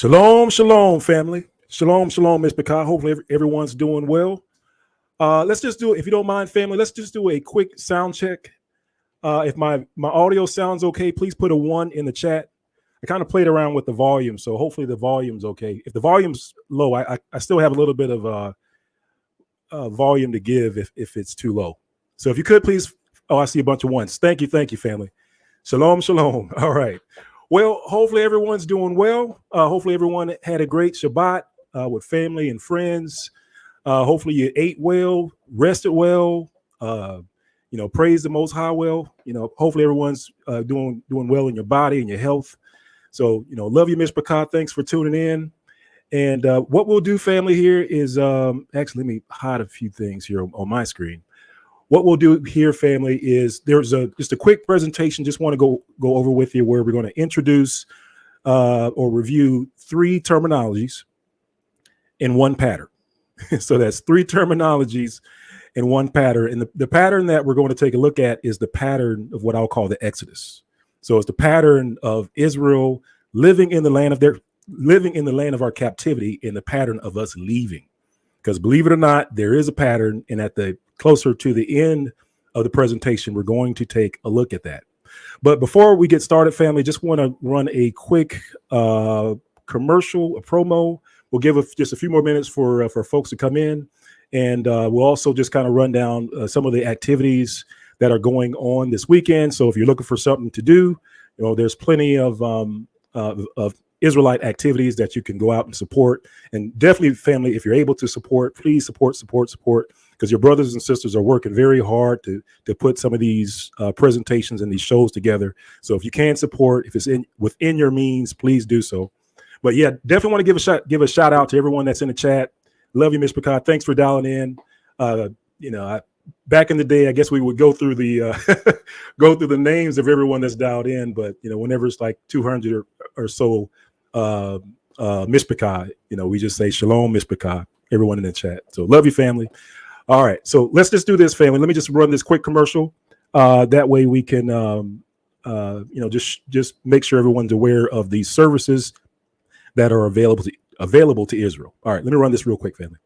Shalom, shalom, family. Shalom, shalom, Miss Picard. Hopefully everyone's doing well. Let's just do it. If you don't mind, family, let's just do a quick sound check. If my audio sounds okay, please put a 1 in the chat. I kind of played around with the volume, so hopefully the volume's okay. If the volume's low, I still have a little bit of volume to give if it's too low. So if you could please, I see a bunch of 1s. Thank you, family. Shalom, shalom. All right. Well, hopefully everyone's doing well. Hopefully everyone had a great Shabbat with family and friends. Hopefully you ate well, rested well, praise the Most High well. Hopefully everyone's doing well in your body and your health. So, love you, Miss Picard. Thanks for tuning in. And what we'll do, family, here is actually, let me hide a few things here on my screen. What we'll do here, family, is there's just a quick presentation. Just want to go over with you where we're going to introduce or review 3 terminologies in one pattern. So that's 3 terminologies in one pattern. And the pattern that we're going to take a look at is the pattern of what I'll call the Exodus. So it's the pattern of Israel living in the land of our captivity, in the pattern of us leaving. Because believe it or not, there is a pattern, and closer to the end of the presentation, we're going to take a look at that. But before we get started, family, just want to run a quick commercial, a promo. We'll give just a few more minutes for folks to come in, and we'll also just kind of run down some of the activities that are going on this weekend. So if you're looking for something to do, there's plenty of Israelite activities that you can go out and support. And definitely, family, if you're able to support, please support, because your brothers and sisters are working very hard to put some of these presentations and these shows together. So if you can support, if it's within your means, please do so. But yeah, definitely want to give a shout out to everyone that's in the chat. Love you, Miss Picard. Thanks for dialing in. Back in the day, I guess we would go through the names of everyone that's dialed in. But whenever it's like 200 or so, Miss Picard, we just say Shalom, Miss Picard. Everyone in the chat. So love you, family. All right, so let's just do this, family. Let me just run this quick commercial. That way we can, just make sure everyone's aware of these services that are available to Israel. All right, let me run this real quick, family.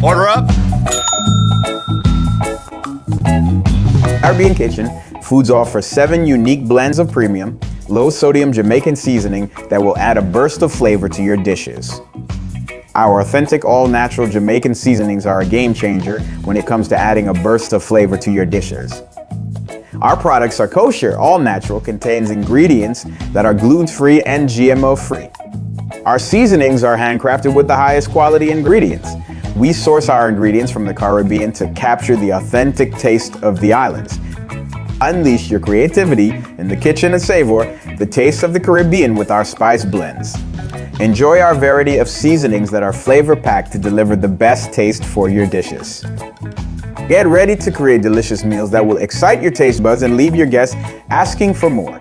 Order up. Caribbean Kitchen Foods offer 7 unique blends of premium, low-sodium Jamaican seasoning that will add a burst of flavor to your dishes. Our authentic, all-natural Jamaican seasonings are a game changer when it comes to adding a burst of flavor to your dishes. Our products are kosher, all-natural, contains ingredients that are gluten-free and GMO-free. Our seasonings are handcrafted with the highest quality ingredients. We source our ingredients from the Caribbean to capture the authentic taste of the islands. Unleash your creativity in the kitchen and savor the taste of the Caribbean with our spice blends. Enjoy our variety of seasonings that are flavor-packed to deliver the best taste for your dishes. Get ready to create delicious meals that will excite your taste buds and leave your guests asking for more.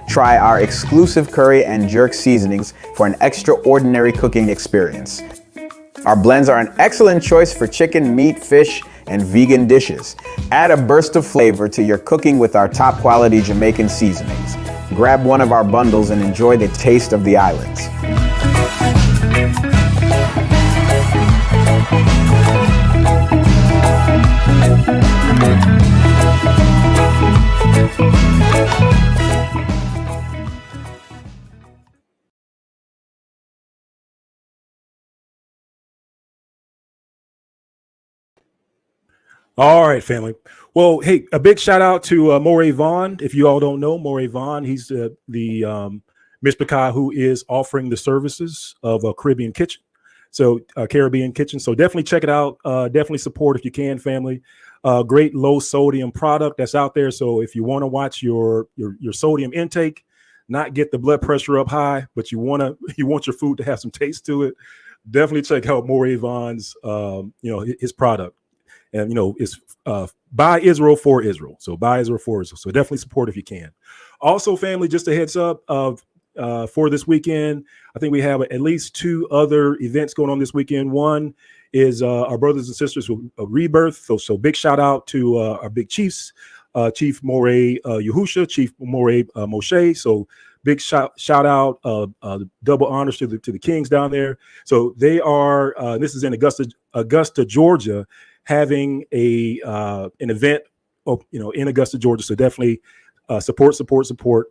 Try our exclusive curry and jerk seasonings for an extraordinary cooking experience. Our blends are an excellent choice for chicken, meat, fish, and vegan dishes. Add a burst of flavor to your cooking with our top quality Jamaican seasonings. Grab one of our bundles and enjoy the taste of the islands. All right, family. Well, hey, a big shout out to Moray Vaughn. If you all don't know, Moray Vaughn, he's the Miss Picard who is offering the services of a Caribbean Kitchen. So Caribbean Kitchen. So definitely check it out. Definitely support if you can, family. Great low sodium product that's out there. So if you want to watch your sodium intake, not get the blood pressure up high, but you want your food to have some taste to it, definitely check out Moray Vaughn's his product. And it's Buy Israel for Israel. So buy Israel for Israel. So definitely support if you can. Also, family, just a heads up of for this weekend, I think we have at least 2 other events going on this weekend. One is our brothers and sisters of Rebirth. So big shout out to our big chiefs, Chief Morey Yahusha, Chief Morey Moshe. So big shout out, double honors to the Kings down there. So they are. This is in Augusta, Georgia, having an event, in Augusta, Georgia. So definitely support,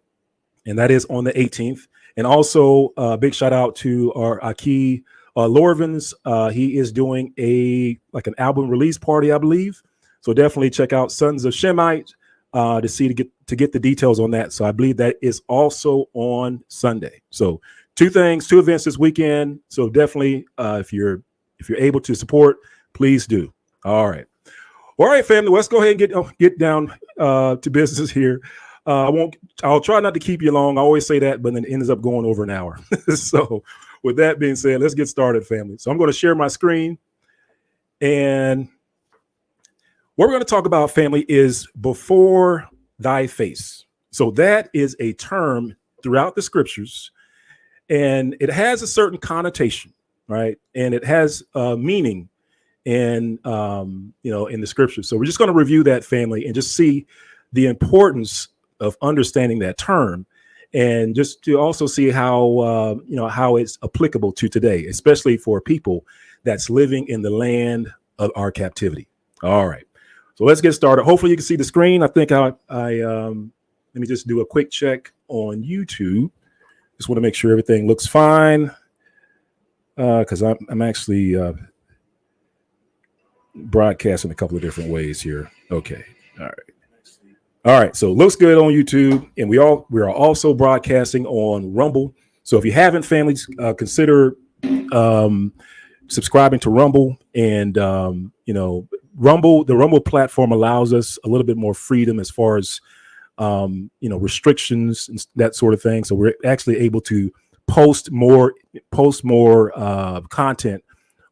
and that is on the 18th. And also, big shout out to our Aki Lorvins. He is doing an album release party, I believe. So definitely check out Sons of Shemite to get the details on that. So I believe that is also on Sunday. So 2 events this weekend. So definitely, if you're able to support, please do. All right, family. Let's go ahead and get down to business here. I'll try not to keep you long. I always say that, but then it ends up going over an hour. So with that being said, let's get started, family. So I'm going to share my screen, and what we're going to talk about, family, is before thy face. So that is a term throughout the scriptures, and it has a certain connotation, right? And it has meaning in the scriptures. So we're just going to review that, family, and just see the importance of understanding that term, and just to also see how it's applicable to today, especially for people that's living in the land of our captivity. All right, so let's get started. Hopefully you can see the screen. I think I let me just do a quick check on YouTube. Just want to make sure everything looks fine, because I'm actually broadcasting a couple of different ways here. Okay, all right, so looks good on YouTube, and we are also broadcasting on Rumble. So if you haven't, families, consider subscribing to Rumble. And the Rumble platform allows us a little bit more freedom as far as restrictions and that sort of thing. So we're actually able to post more content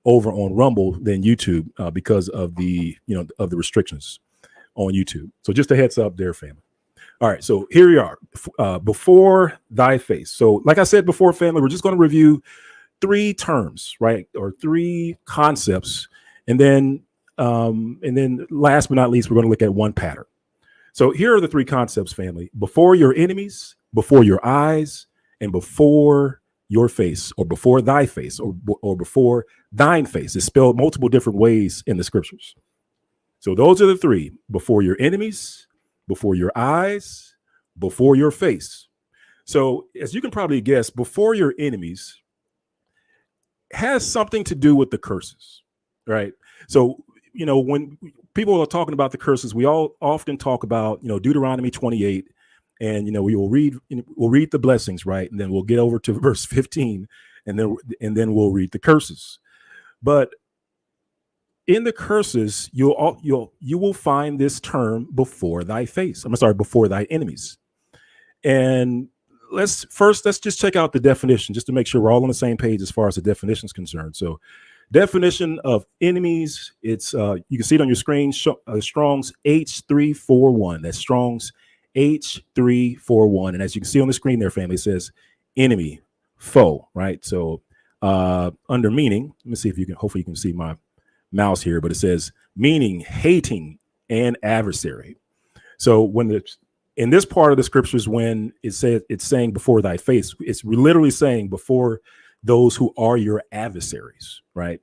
over on Rumble than YouTube because of the restrictions on YouTube. So just a heads up there, family. All right, so here we are, before thy face. So like I said before, family, we're just going to review 3 terms, right, or 3 concepts, and then last but not least, we're going to look at one pattern. So here are the 3 concepts, family: before your enemies, before your eyes, and before your face, or before thy face, or before thine face. It's spelled multiple different ways in the scriptures. So those are the 3: before your enemies, before your eyes, before your face. So as you can probably guess, before your enemies has something to do with the curses, right? So, when people are talking about the curses, we all often talk about, Deuteronomy 28, and, we'll read the blessings, right? And then we'll get over to verse 15, and then we'll read the curses. But in the curses, you will find this term before thy face. Before thy enemies. And let's just check out the definition, just to make sure we're all on the same page as far as the definition is concerned. So, definition of enemies, it's you can see it on your screen, Strong's H341. That's Strong's H341. And as you can see on the screen there, family, it says enemy, foe, right? So under meaning, let me see if hopefully you can see my mouse here, but it says meaning, hating, and adversary. So in this part of the scriptures, when it's saying before thy face, it's literally saying before those who are your adversaries, right?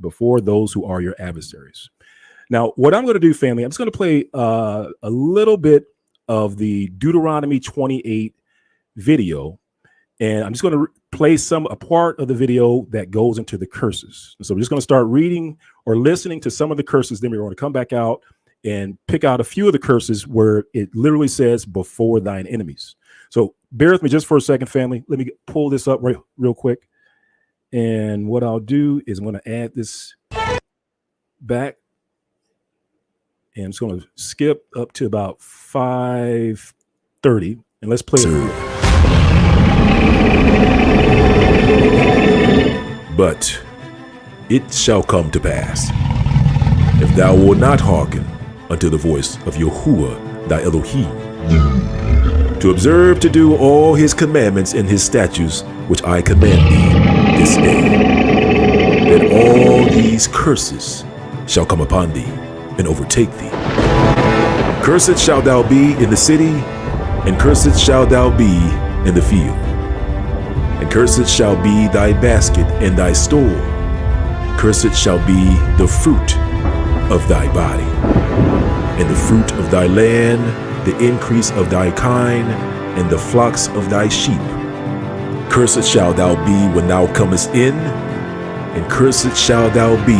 Before those who are your adversaries. Now, what I'm going to do, family, I'm just going to play a little bit of the Deuteronomy 28 video, and I'm just going to play a part of the video that goes into the curses. So we're just going to start reading or listening to some of the curses. Then we're going to come back out and pick out a few of the curses where it literally says before thine enemies. So bear with me just for a second, family. Let me pull this up real quick. And what I'll do is I'm going to add this back. And I'm just going to skip up to about 5:30. And let's play it. But it shall come to pass, if thou wilt not hearken unto the voice of Yahuwah thy Elohim, to observe to do all his commandments and his statutes which I command thee this day, that all these curses shall come upon thee and overtake thee. Cursed shalt thou be in the city, and cursed shalt thou be in the field. And cursed shall be thy basket and thy store. Cursed shall be the fruit of thy body, and the fruit of thy land, the increase of thy kind, and the flocks of thy sheep. Cursed shalt thou be when thou comest in, and cursed shalt thou be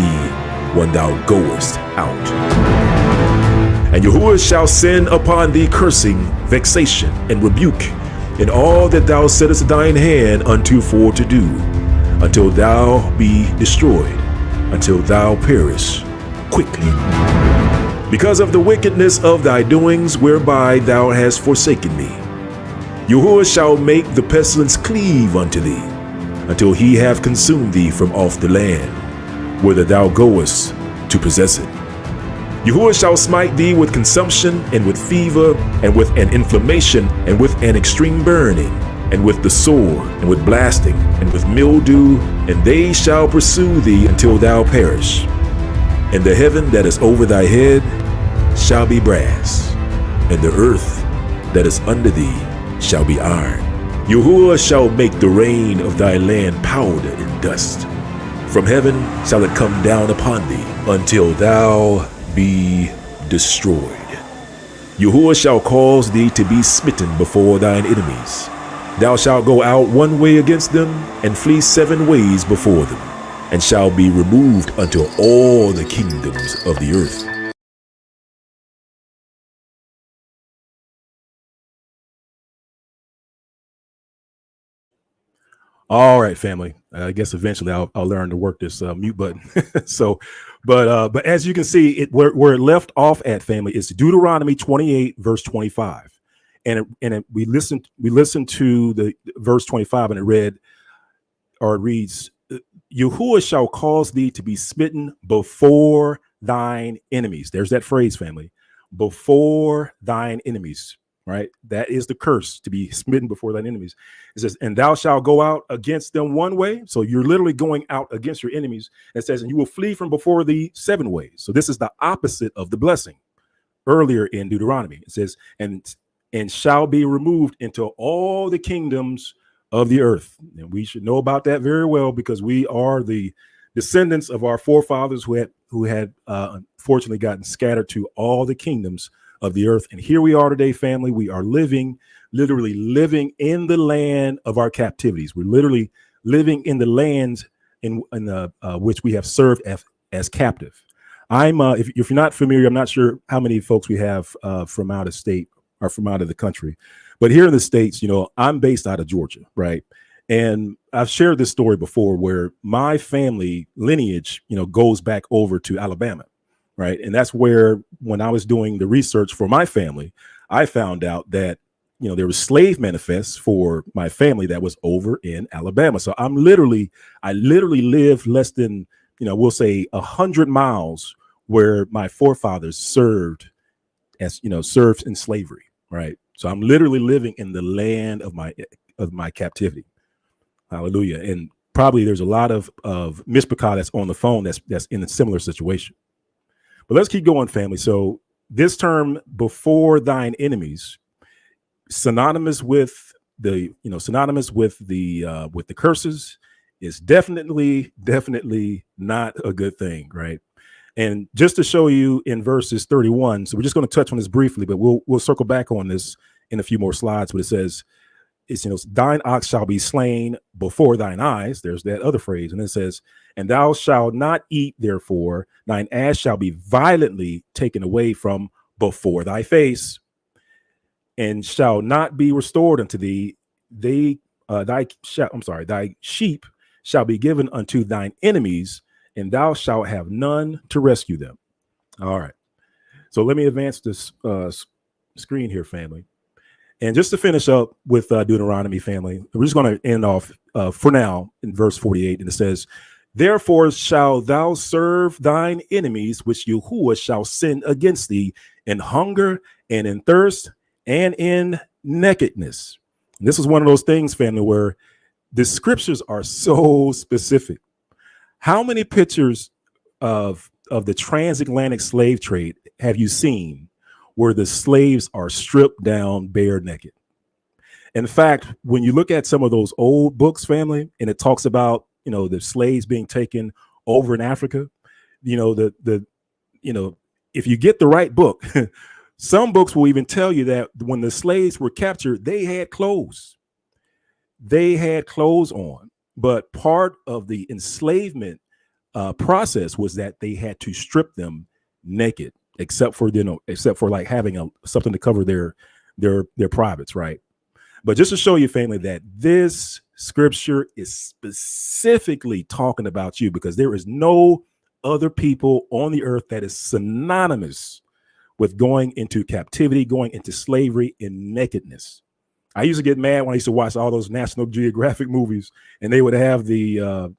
when thou goest out. And Yahuwah shall send upon thee cursing, vexation, and rebuke, in all that thou settest thine hand unto for to do, until thou be destroyed, until thou perish quickly. Because of the wickedness of thy doings, whereby thou hast forsaken me, Yahuwah shall make the pestilence cleave unto thee, until he have consumed thee from off the land, whither thou goest to possess it. Yahuwah shall smite thee with consumption, and with fever, and with an inflammation, and with an extreme burning, and with the sword, and with blasting, and with mildew, and they shall pursue thee until thou perish. And the heaven that is over thy head shall be brass, and the earth that is under thee shall be iron. Yahuwah shall make the rain of thy land powder and dust. From heaven shall it come down upon thee, until thou be destroyed. Yahuwah shall cause thee to be smitten before thine enemies. Thou shalt go out one way against them, and flee 7 ways before them, and shall be removed unto all the kingdoms of the earth. All right, family. I guess eventually I'll learn to work this mute button. But as you can see, where it left off at, family, is Deuteronomy 28 verse 25, and we listened to the verse 25, and it reads, Yahuwah shall cause thee to be smitten before thine enemies. There's that phrase, family, before thine enemies. Right? That is the curse, to be smitten before thine enemies. It says, and thou shalt go out against them one way. So you're literally going out against your enemies. It says, and you will flee from before thee 7 ways. So this is the opposite of the blessing earlier in Deuteronomy. It says, and shall be removed into all the kingdoms of the earth. And we should know about that very well, because we are the descendants of our forefathers who had unfortunately gotten scattered to all the kingdoms of the earth. And here we are today, family. We are literally living in the land of our captivities. We're literally living in the lands in which we have served as captive. If you're not familiar, I'm not sure how many folks we have from out of state or from out of the country, but here in the States, I'm based out of Georgia, right? And I've shared this story before, where my family lineage, goes back over to Alabama. Right. And that's where, when I was doing the research for my family, I found out that, there was slave manifests for my family that was over in Alabama. So I literally lived less than, we'll say 100 miles where my forefathers served in slavery. Right. So I'm literally living in the land of my captivity. Hallelujah. And probably there's a lot of Mishpachah that's on the phone that's in a similar situation. But let's keep going, family. So this term, before thine enemies, synonymous with the curses, is definitely not a good thing, right? And just to show you in verses 31, so we're just going to touch on this briefly, but we'll circle back on this in a few more slides. But it says, thine ox shall be slain before thine eyes. There's that other phrase. And it says, and thou shalt not eat, therefore, thine ass shall be violently taken away from before thy face, and shall not be restored unto thee. Thy sheep shall be given unto thine enemies, and thou shalt have none to rescue them. All right. So let me advance this screen here, family. And just to finish up with Deuteronomy, family, we're just going to end off for now in verse 48. And it says, Therefore shall thou serve thine enemies, which Yahuwah shall send against thee in hunger and in thirst and in nakedness. And this is one of those things, family, where the scriptures are so specific. How many pictures of the transatlantic slave trade have you seen where the slaves are stripped down bare naked? In fact, when you look at some of those old books, family, and it talks about, you know, the slaves being taken over in Africa, you know, if you get the right book, some books will even tell you that when the slaves were captured, they had clothes. They had clothes on, but part of the enslavement process was that they had to strip them naked, except for like having something to cover their privates, right? But just to show you, family, that this scripture is specifically talking about you, because there is no other people on the earth that is synonymous with going into captivity, going into slavery in nakedness. I used to get mad when I used to watch all those National Geographic movies, and they would have the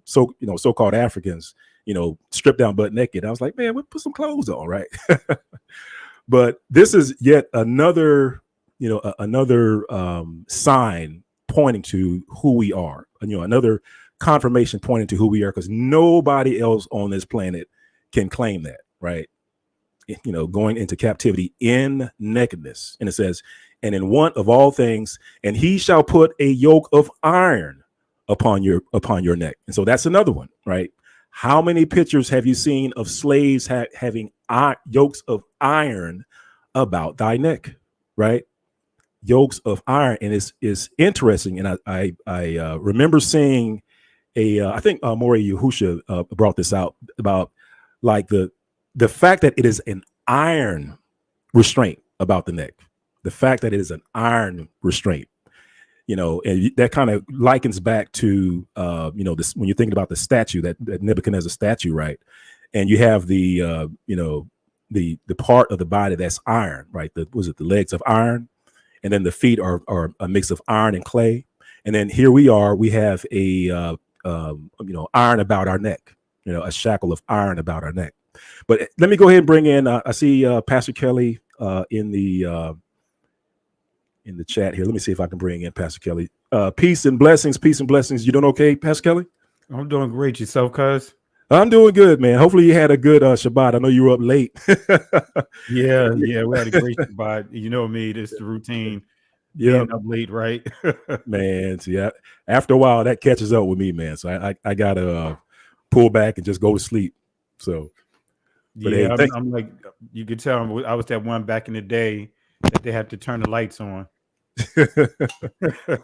so-called Africans, you know, stripped down butt naked. I was like, man, we'll put some clothes on, right? But this is yet another sign pointing to who we are, and, you know, another confirmation pointing to who we are, because nobody else on this planet can claim that, right? You know, going into captivity in nakedness. And it says, and in want of all things, and he shall put a yoke of iron upon your neck. And so that's another one, right? How many pictures have you seen of slaves having yokes of iron about thy neck, right? Yokes of iron. And it's interesting. And I remember seeing I think Maury Yahusha brought this out about like the fact that it is an iron restraint about the neck. The fact that it is an iron restraint, you know, and that kind of likens back to, this, when you're thinking about the statue, that Nebuchadnezzar statue, right? And you have the part of the body that's iron, right? The legs of iron, and then the feet are a mix of iron and clay. And then here we have a iron about our neck, you know, a shackle of iron about our neck. But let me go ahead and bring in, I see Pastor Kelly in the chat here. Let me see if I can bring in Pastor Kelly. Peace and blessings. You doing okay, Pastor Kelly? I'm doing great. Yourself, cuz? I'm doing good, man. Hopefully you had a good Shabbat. I know you were up late. Yeah, we had a great Shabbat. You know me, this is the routine. Yeah, up late, right? Man, see, after a while that catches up with me, man. So I gotta pull back and just go to sleep. So, but yeah, hey, I'm like, you could tell I was that one back in the day that they have to turn the lights on.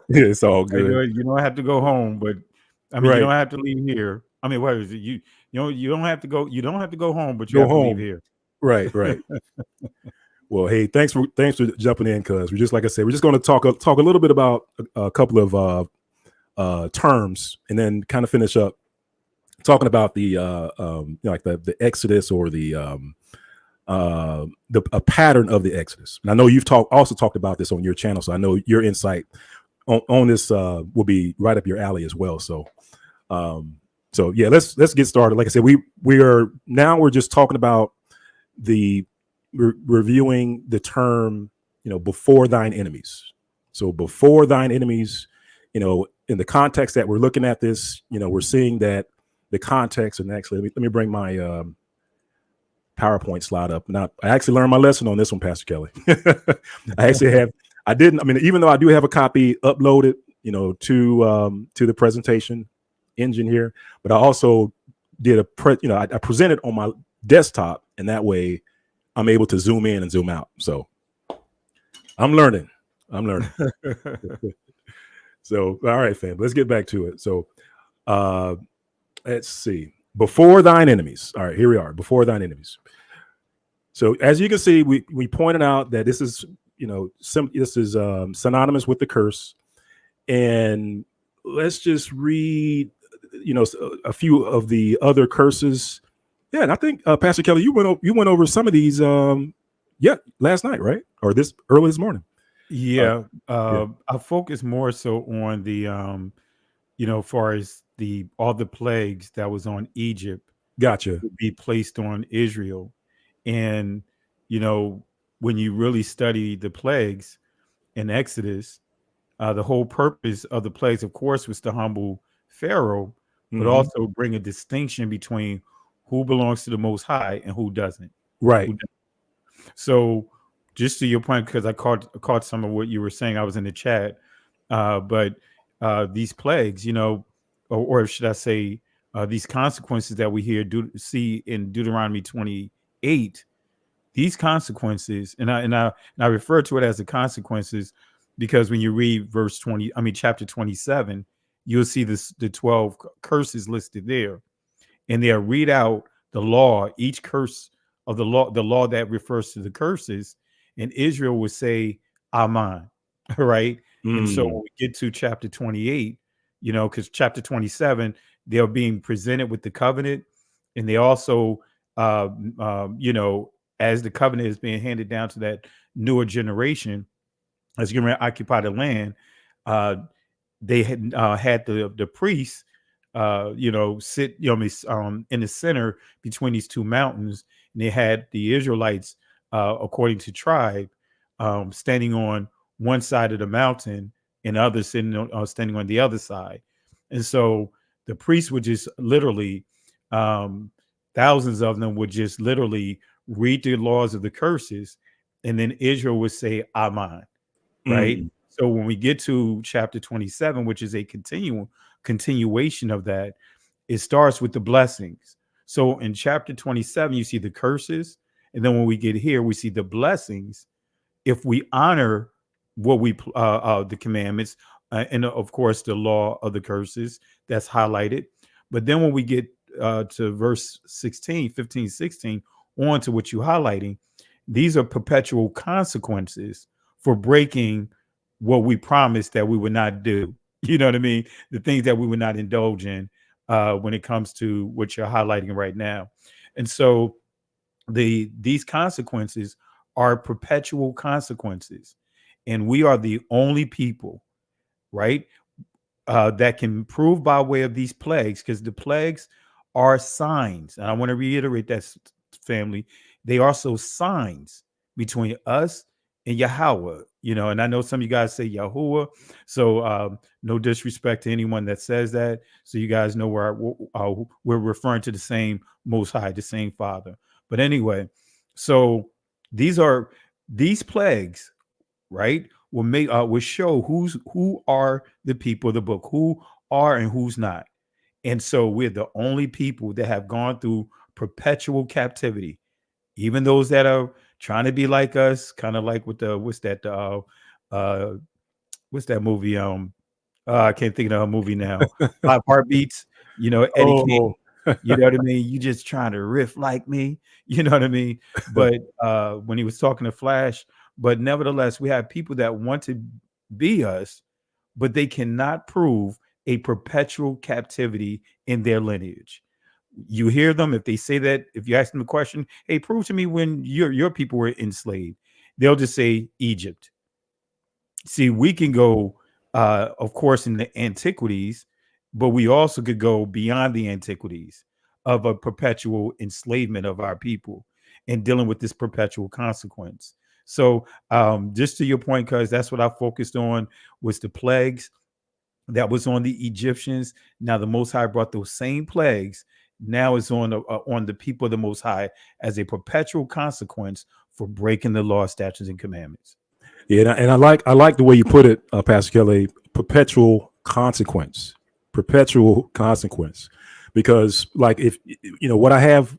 It's all good. You don't have to go home, but I mean, right. You don't have to leave here. I mean, what is it? You don't have to go. You don't have to go home, but you have to leave here. Right. Well, hey, thanks for jumping in, cuz we're just, like I said, we're just going to talk a little bit about a couple of terms, and then kind of finish up talking about the like the Exodus, or a pattern of the Exodus. And I know you've also talked about this on your channel, so I know your insight on this will be right up your alley as well. So yeah, let's get started. Like I said, we're just talking about reviewing the term, you know, before thine enemies. So before thine enemies, you know, in the context that we're looking at this, you know, we're seeing that the context, and actually let me bring my PowerPoint slide up. Now, I actually learned my lesson on this one, Pastor Kelly. Even though I do have a copy uploaded, you know, to the presentation engine here, but I also did I presented on my desktop, and that way I'm able to zoom in and zoom out. So I'm learning. So, all right, fam, let's get back to it. So, let's see. Before thine enemies. All right, here we are. Before thine enemies. So, as you can see, we pointed out that this is, you know, this is synonymous with the curse. And let's just read, you know, a few of the other curses. Yeah, and I think Pastor Kelly, you went over some of these, last night, right? Or early this morning. Yeah, I focus more so on the, far as all the plagues that was on Egypt Gotcha. would be placed on Israel. And, when you really study the plagues in Exodus, the whole purpose of the plagues, of course, was to humble Pharaoh, but also bring a distinction between who belongs to the Most High and who doesn't. Right. So just to your point, because I caught some of what you were saying, I was in the chat, but these plagues, or should I say, these consequences that we see in Deuteronomy 28, these consequences, and I refer to it as the consequences because when you read chapter 27, you'll see the 12 curses listed there, and they'll read out the law, each curse of the law that refers to the curses, and Israel would say, Amen, right? And so when we get to chapter 28, because chapter 27, they're being presented with the covenant, and they also, as the covenant is being handed down to that newer generation, as you're going to occupy the land, they had the priests, sit, in the center between these two mountains, and they had the Israelites, according to tribe, standing on one side of the mountain, and others standing on the other side. And so the priests would just literally, thousands of them would just literally read the laws of the curses, and then Israel would say, Amen, right? So when we get to chapter 27, which is a continuation of that, it starts with the blessings. So in chapter 27, you see the curses, and then when we get here, we see the blessings. If we honor what the commandments, and of course the law of the curses, that's highlighted. But then when we get to verse 15, 16, on to what you're highlighting, these are perpetual consequences for breaking what we promised that we would not do. You know what I mean? The things that we would not indulge in when it comes to what you're highlighting right now. And so these consequences are perpetual consequences. And we are the only people, right, that can prove by way of these plagues, because the plagues are signs. And I want to reiterate that, family. They are also signs between us and Yahweh, and I know some of you guys say Yahuwah. So no disrespect to anyone that says that. So you guys know we're referring to the same Most High, the same Father. But anyway, so these plagues, right, will show who are the people of the book, who are and who's not. And so we're the only people that have gone through perpetual captivity. Even those that are trying to be like us, kind of like with what's that movie? I can't think of a movie now. 5 Heartbeats, Eddie King. You know what I mean? You just trying to riff like me, you know what I mean? But when he was talking to Flash, but nevertheless, we have people that want to be us, but they cannot prove a perpetual captivity in their lineage. You hear them, if they say that, if you ask them the question, hey, prove to me when your people were enslaved, they'll just say Egypt. See, we can go, of course, in the antiquities, but we also could go beyond the antiquities of a perpetual enslavement of our people and dealing with this perpetual consequence. So just to your point, because that's what I focused on, was the plagues that was on the Egyptians. Now the Most High brought those same plagues. Now it's on the people of the Most High as a perpetual consequence for breaking the law, statutes, and commandments. Yeah, and I like the way you put it, Pastor Kelly. Perpetual consequence, because like if what I have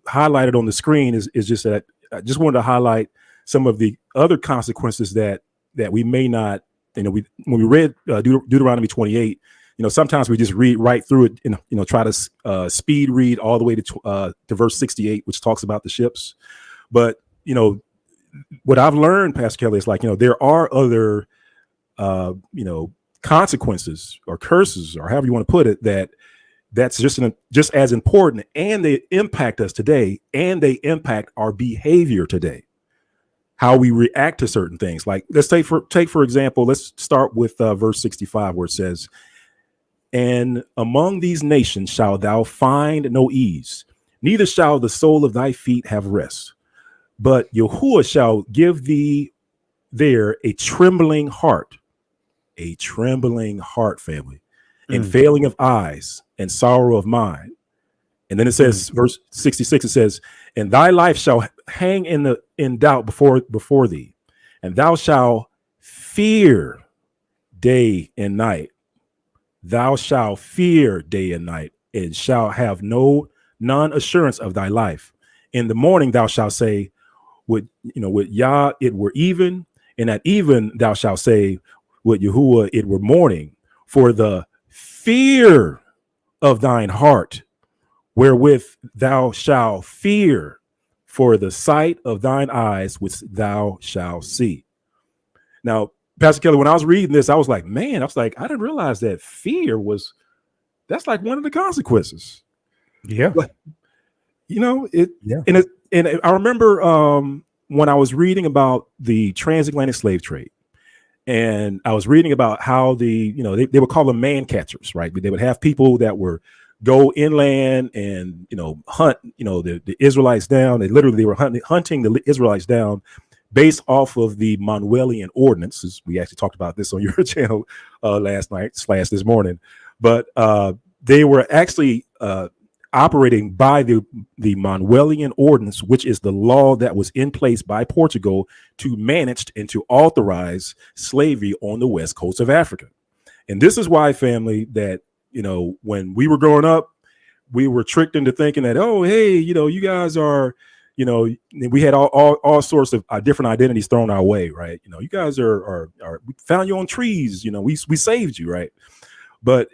highlighted on the screen is just that I just wanted to highlight some of the other consequences that we may not. When we read Deuteronomy 28. Sometimes we just read right through it and, try to speed read all the way to verse 68, which talks about the ships. But, what I've learned, Pastor Kelly, is like, there are other, consequences or curses or however you want to put it, that's just as important, and they impact us today, and they impact our behavior today, how we react to certain things. Like let's take for example, let's start with verse 65, where it says, And among these nations shalt thou find no ease, neither shall the sole of thy feet have rest. But Yahuwah shall give thee there a trembling heart, family, and failing of eyes and sorrow of mind. And then it says, verse 66, it says, and thy life shall hang in doubt before thee, and thou shalt fear day and night. Thou shalt fear day and night, and shalt have none assurance of thy life. In the morning thou shalt say, with Yah it were even, and at even thou shalt say, with Yahuwah it were morning. For the fear of thine heart, wherewith thou shalt fear, for the sight of thine eyes which thou shalt see. Now, Pastor Kelly, when I was reading this, I was like, I didn't realize that that's like one of the consequences. Yeah. But, and I remember when I was reading about the transatlantic slave trade, and I was reading about how they would call them man catchers, right? They would have people that were go inland and, hunt, the Israelites down. They were hunting the Israelites down based off of the Manuelian ordinances. We actually talked about this on your channel last night / this morning, but they were actually operating by the Manuelian ordinance, which is the law that was in place by Portugal to manage and to authorize slavery on the west coast of Africa. And this is why, family, that when we were growing up, we were tricked into thinking that, oh, hey, you guys are, we had all sorts of different identities thrown our way, right? You guys are we found you on trees, we saved you, right? But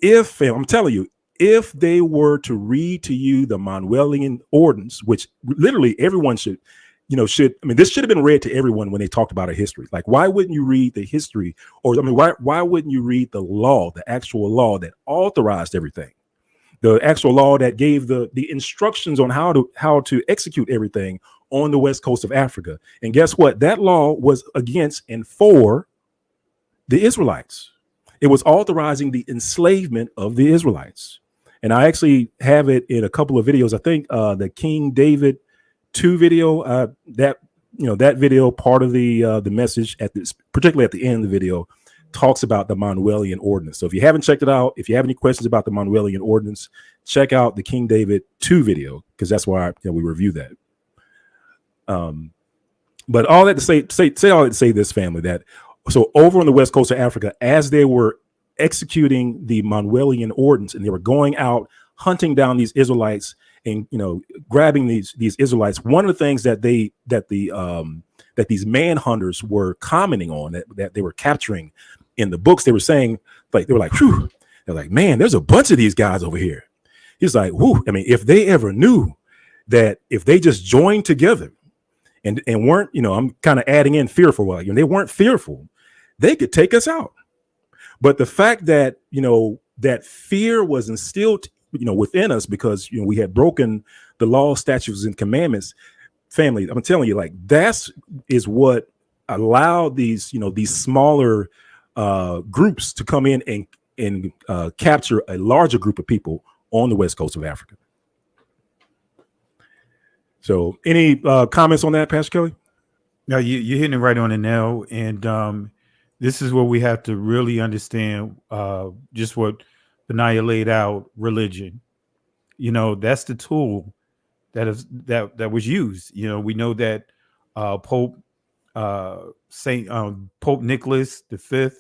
I'm telling you, if they were to read to you the Manuelian ordinance, which literally everyone should, this should have been read to everyone when they talked about our history. Like, why wouldn't you read the history? Why wouldn't you read the law, the actual law that authorized everything? The actual law that gave the instructions on how to execute everything on the west coast of Africa. And guess what? That law was against and for the Israelites. It was authorizing the enslavement of the Israelites. And I actually have it in a couple of videos. I think the King David 2 video, that video, part of the message particularly at the end of the video, talks about the Manuelian ordinance. So if you haven't checked it out, if you have any questions about the Manuelian ordinance, check out the King David 2 video, because that's why we review that. But all that to say this, family, that so over on the west coast of Africa, as they were executing the Manuelian ordinance and they were going out hunting down these Israelites and grabbing these Israelites, one of the things that these manhunters were commenting on, that they were capturing in the books, they were saying, like, whew, they're like, man, there's a bunch of these guys over here. He's like, whoo, if they ever knew that if they just joined together and weren't, I'm kind of adding in fearful, they weren't fearful, they could take us out. But the fact that, that fear was instilled, within us because, we had broken the law, statutes, and commandments, family, I'm telling you, like, is what allowed these smaller groups to come in and capture a larger group of people on the west coast of Africa. So any comments on that, Pastor Kelly? No, you're hitting it right on the nail. And this is where we have to really understand just what Benaiah laid out, religion. That's the tool that was used. We know that Pope Nicholas V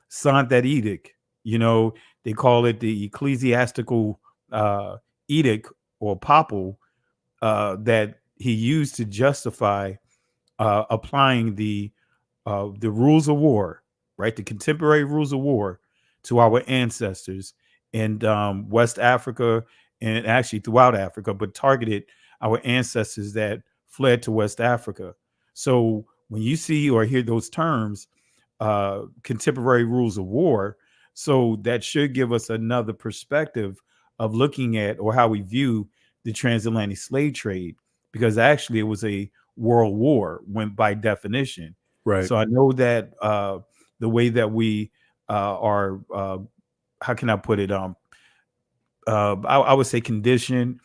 signed that edict. They call it the ecclesiastical edict or papal that he used to justify applying the rules of war, right? The contemporary rules of war to our ancestors in West Africa and actually throughout Africa, but targeted our ancestors that fled to West Africa. So when you see or hear those terms, contemporary rules of war, so that should give us another perspective of looking at or how we view the transatlantic slave trade, because actually it was a world war by definition. Right. So I know that the way that we are how can I put it? I would say conditioned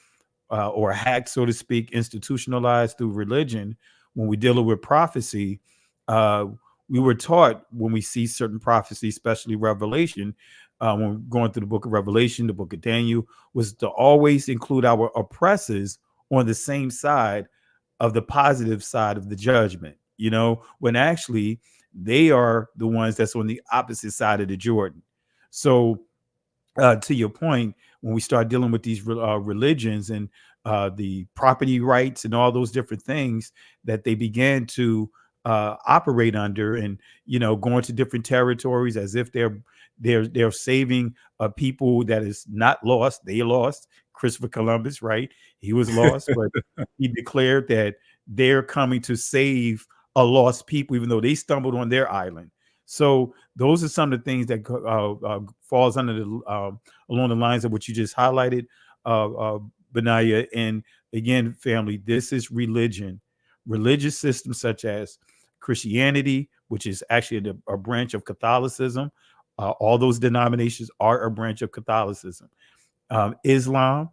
or hacked, so to speak, institutionalized through religion. When we're dealing with prophecy, we were taught when we see certain prophecy, especially Revelation, when we're going through the book of Revelation, the book of Daniel, was to always include our oppressors on the same side of the positive side of the judgment, when actually they are the ones that's on the opposite side of the Jordan. So to your point, when we start dealing with these religions and the property rights and all those different things that they began to operate under, and going to different territories as if they're saving a people that is not lost. They lost. Christopher Columbus, right? He was lost, but he declared that they're coming to save a lost people, even though they stumbled on their island. So those are some of the things that falls under the along the lines of what you just highlighted, Benaiah. And again, family, this is religion. Religious systems such as Christianity, which is actually a branch of Catholicism. All those denominations are a branch of Catholicism. Islam,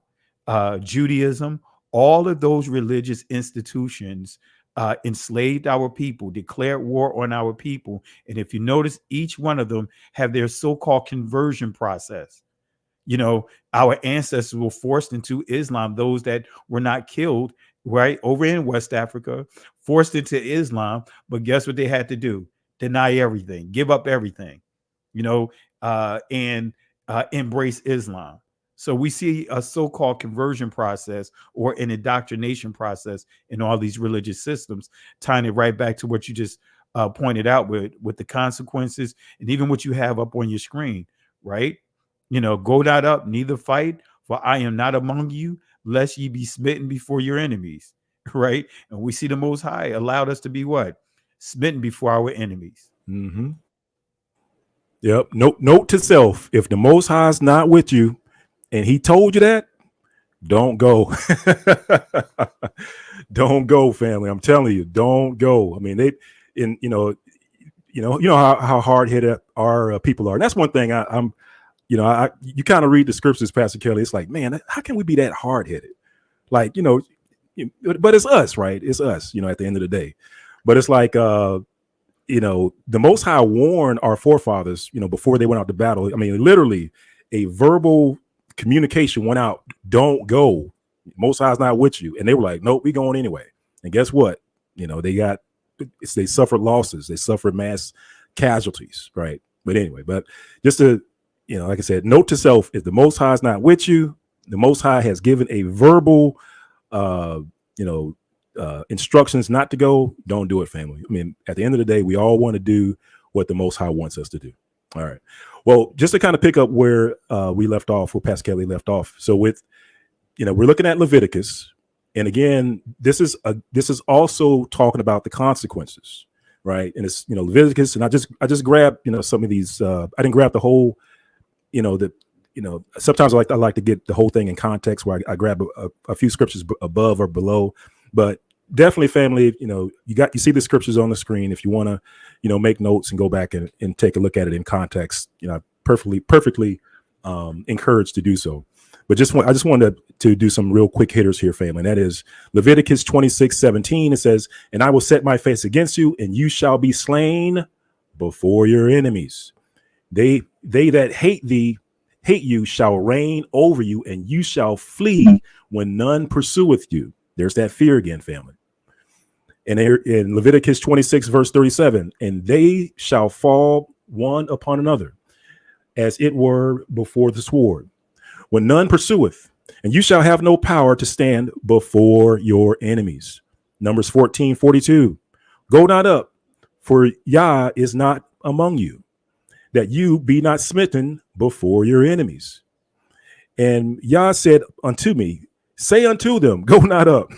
Judaism, all of those religious institutions enslaved our people, declared war on our people. And if you notice, each one of them have their so-called conversion process. Our ancestors were forced into Islam, those that were not killed, right, over in West Africa, forced into Islam. But guess what they had to do? Deny everything, give up everything, and embrace Islam. So we see a so-called conversion process or an indoctrination process in all these religious systems, tying it right back to what you just pointed out with the consequences, and even what you have up on your screen, right? Go not up, neither fight, for I am not among you, lest ye be smitten before your enemies, right? And we see the Most High allowed us to be what? Smitten before our enemies. Mm-hmm. Yep. Note to self: if the Most High is not with you, and he told you that, don't go. Don't go, family. I'm telling you, don't go. I mean, you know how hard-headed our people are. And that's one thing you kind of read the scriptures, Pastor Kelly. It's like, man, how can we be that hard-headed? Like, but it's us, right? It's us, at the end of the day. But it's like, the Most High warned our forefathers, before they went out to battle. I mean, literally a verbal communication went out. Don't go. Most High's not with you. And they were like, nope, we going anyway. And guess what? They suffered losses. They suffered mass casualties, right? But anyway, just to, like I said, note to self: if the Most High is not with you, the Most High has given a verbal, instructions not to go. Don't do it, family. I mean, at the end of the day, we all want to do what the Most High wants us to do. All right. Well, just to kind of pick up where we left off, where Pastor Kelly left off. So we're looking at Leviticus, and again, this is also talking about the consequences, right? And it's Leviticus, and I just grabbed some of these. I didn't grab the whole, sometimes I like to get the whole thing in context, where I grab a few scriptures above or below, but definitely, family, you see the scriptures on the screen. If you want to, make notes and go back and take a look at it in context, perfectly encouraged to do so. But I just wanted to do some real quick hitters here, family. And that is Leviticus 26:17. It says, "And I will set my face against you, and you shall be slain before your enemies. They that hate you shall reign over you, and you shall flee when none pursueth you." There's that fear again, family. And in Leviticus 26, verse 37, "And they shall fall one upon another, as it were before the sword, when none pursueth, and you shall have no power to stand before your enemies." Numbers 14:42, "Go not up, for Yah is not among you, that you be not smitten before your enemies. And Yah said unto me, say unto them, go not up,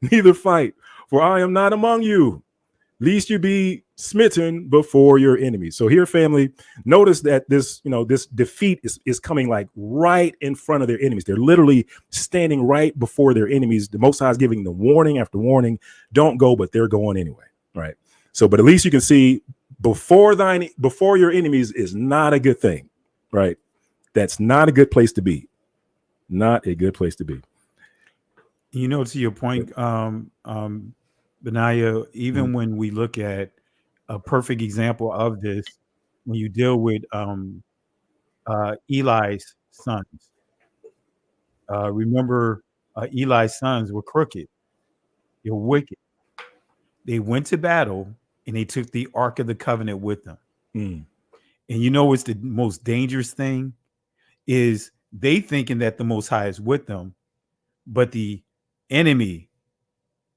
neither fight, for I am not among you, lest you be smitten before your enemies." So here, family, notice that this defeat is coming like right in front of their enemies. They're literally standing right before their enemies. The Most High is giving them warning after warning. Don't go, but they're going anyway. Right. So, but at least you can see before your enemies is not a good thing. right? That's not a good place to be. Not a good place to be. You know, to your point, Benaiah, even when we look at a perfect example of this, when you deal with Eli's sons, remember Eli's sons were crooked, they were wicked. They went to battle and they took the Ark of the Covenant with them. Mm. And you know what's the most dangerous thing is they thinking that the Most High is with them, but the enemy,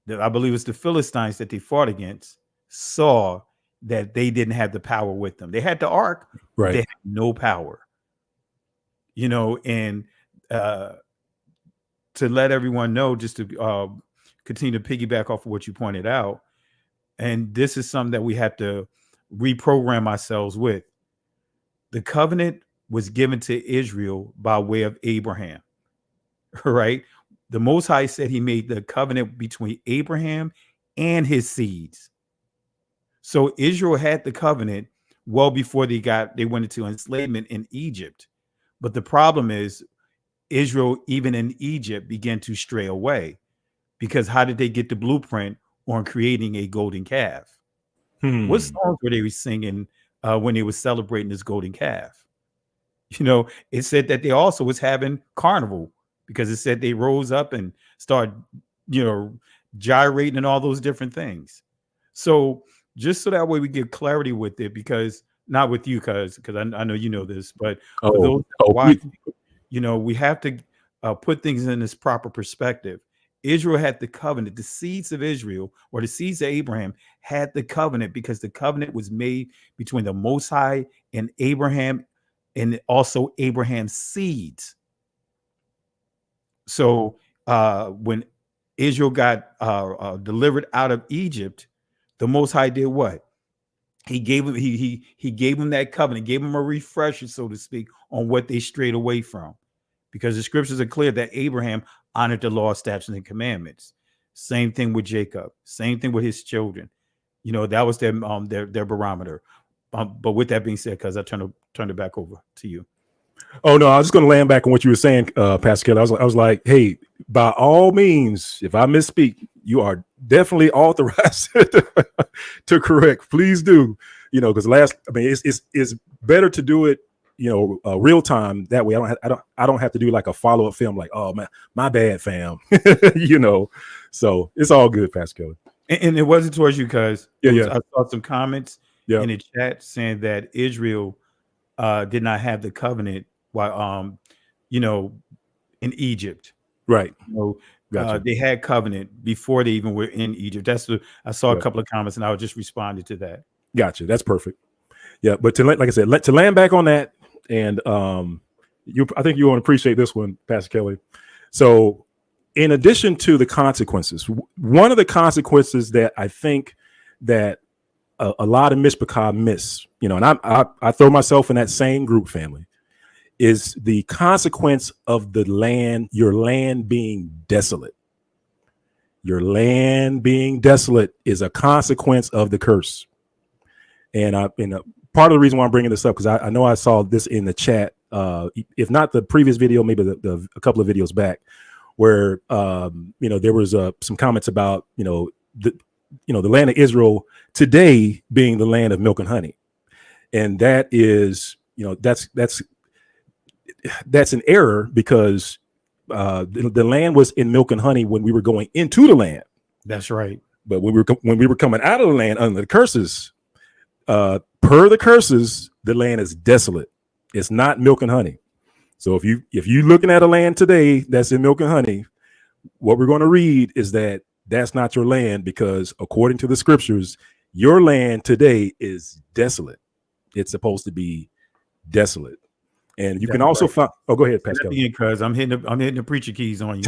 that I believe it's the Philistines that they fought against, saw that they didn't have the power with them. They had the Ark, Right. they had no power. You know, and to let everyone know, just to continue to piggyback off of what you pointed out, and this is something that we have to reprogram ourselves with. The covenant was given to Israel by way of Abraham, right? The Most High said he made the covenant between Abraham and his seeds. So Israel had the covenant well before they went into enslavement in Egypt. But the problem is Israel, even in Egypt, began to stray away, because how did they get the blueprint on creating a golden calf? What songs were they singing when they were celebrating this golden calf? You know, it said that they also was having carnival, because it said they rose up and started, you know, gyrating and all those different things. So just so that way we get clarity with it, because not with you, because I know you know this, but for those watching, you know, we have to put things in this proper perspective. Israel had the covenant. The seeds of Israel, or the seeds of Abraham, had the covenant because the covenant was made between the Most High and Abraham, and also Abraham's seeds. So when Israel got delivered out of Egypt, the Most High did what? He gave him he gave him that covenant, gave him a refresher, so to speak, on what they strayed away from, because the scriptures are clear that Abraham honored the law, statutes, and commandments. Same thing with Jacob. Same thing with his children. You know, that was their barometer. But with that being said, because I turn it back over to you. Oh no, I was just going to land back on what you were saying, Pastor Kelly. I was like, hey, by all means, if I misspeak, you are definitely authorized to correct. Please do. You know, because it's better to do it, you know, real time. That way, I don't have to do like a follow up film. Like, oh man, my bad, fam. You know, so it's all good, Pastor Kelly. And it wasn't towards you, because I saw some comments in the chat saying that Israel did not have the covenant while you know, in Egypt. Right. You know, gotcha. They had covenant before they even were in Egypt. I saw a couple of comments, and I was just responding to that. Gotcha. That's perfect. Yeah, but like I said, to land back on that, and I think you won't appreciate this one, Pastor Kelly. So, in addition to the consequences, one of the consequences that I think that a lot of Mishpachah miss, you know, and I throw myself in that same group, family, is the consequence of the land, your land being desolate. Your land being desolate is a consequence of the curse. And part of the reason why I'm bringing this up, because I know I saw this in the chat, if not the previous video, maybe a couple of videos back, where you know, there was some comments about the land of Israel today being the land of milk and honey, and that is, you know, that's an error, because the land was in milk and honey when we were going into the land. That's right. But when we were coming out of the land under the curses, per the curses, the land is desolate. It's not milk and honey. So if you looking at a land today that's in milk and honey, what we're going to read is that that's not your land, because according to the scriptures, your land today is desolate. It's supposed to be desolate. And you can also find. Oh, go ahead, Pascal. Because I'm hitting the preacher keys on you.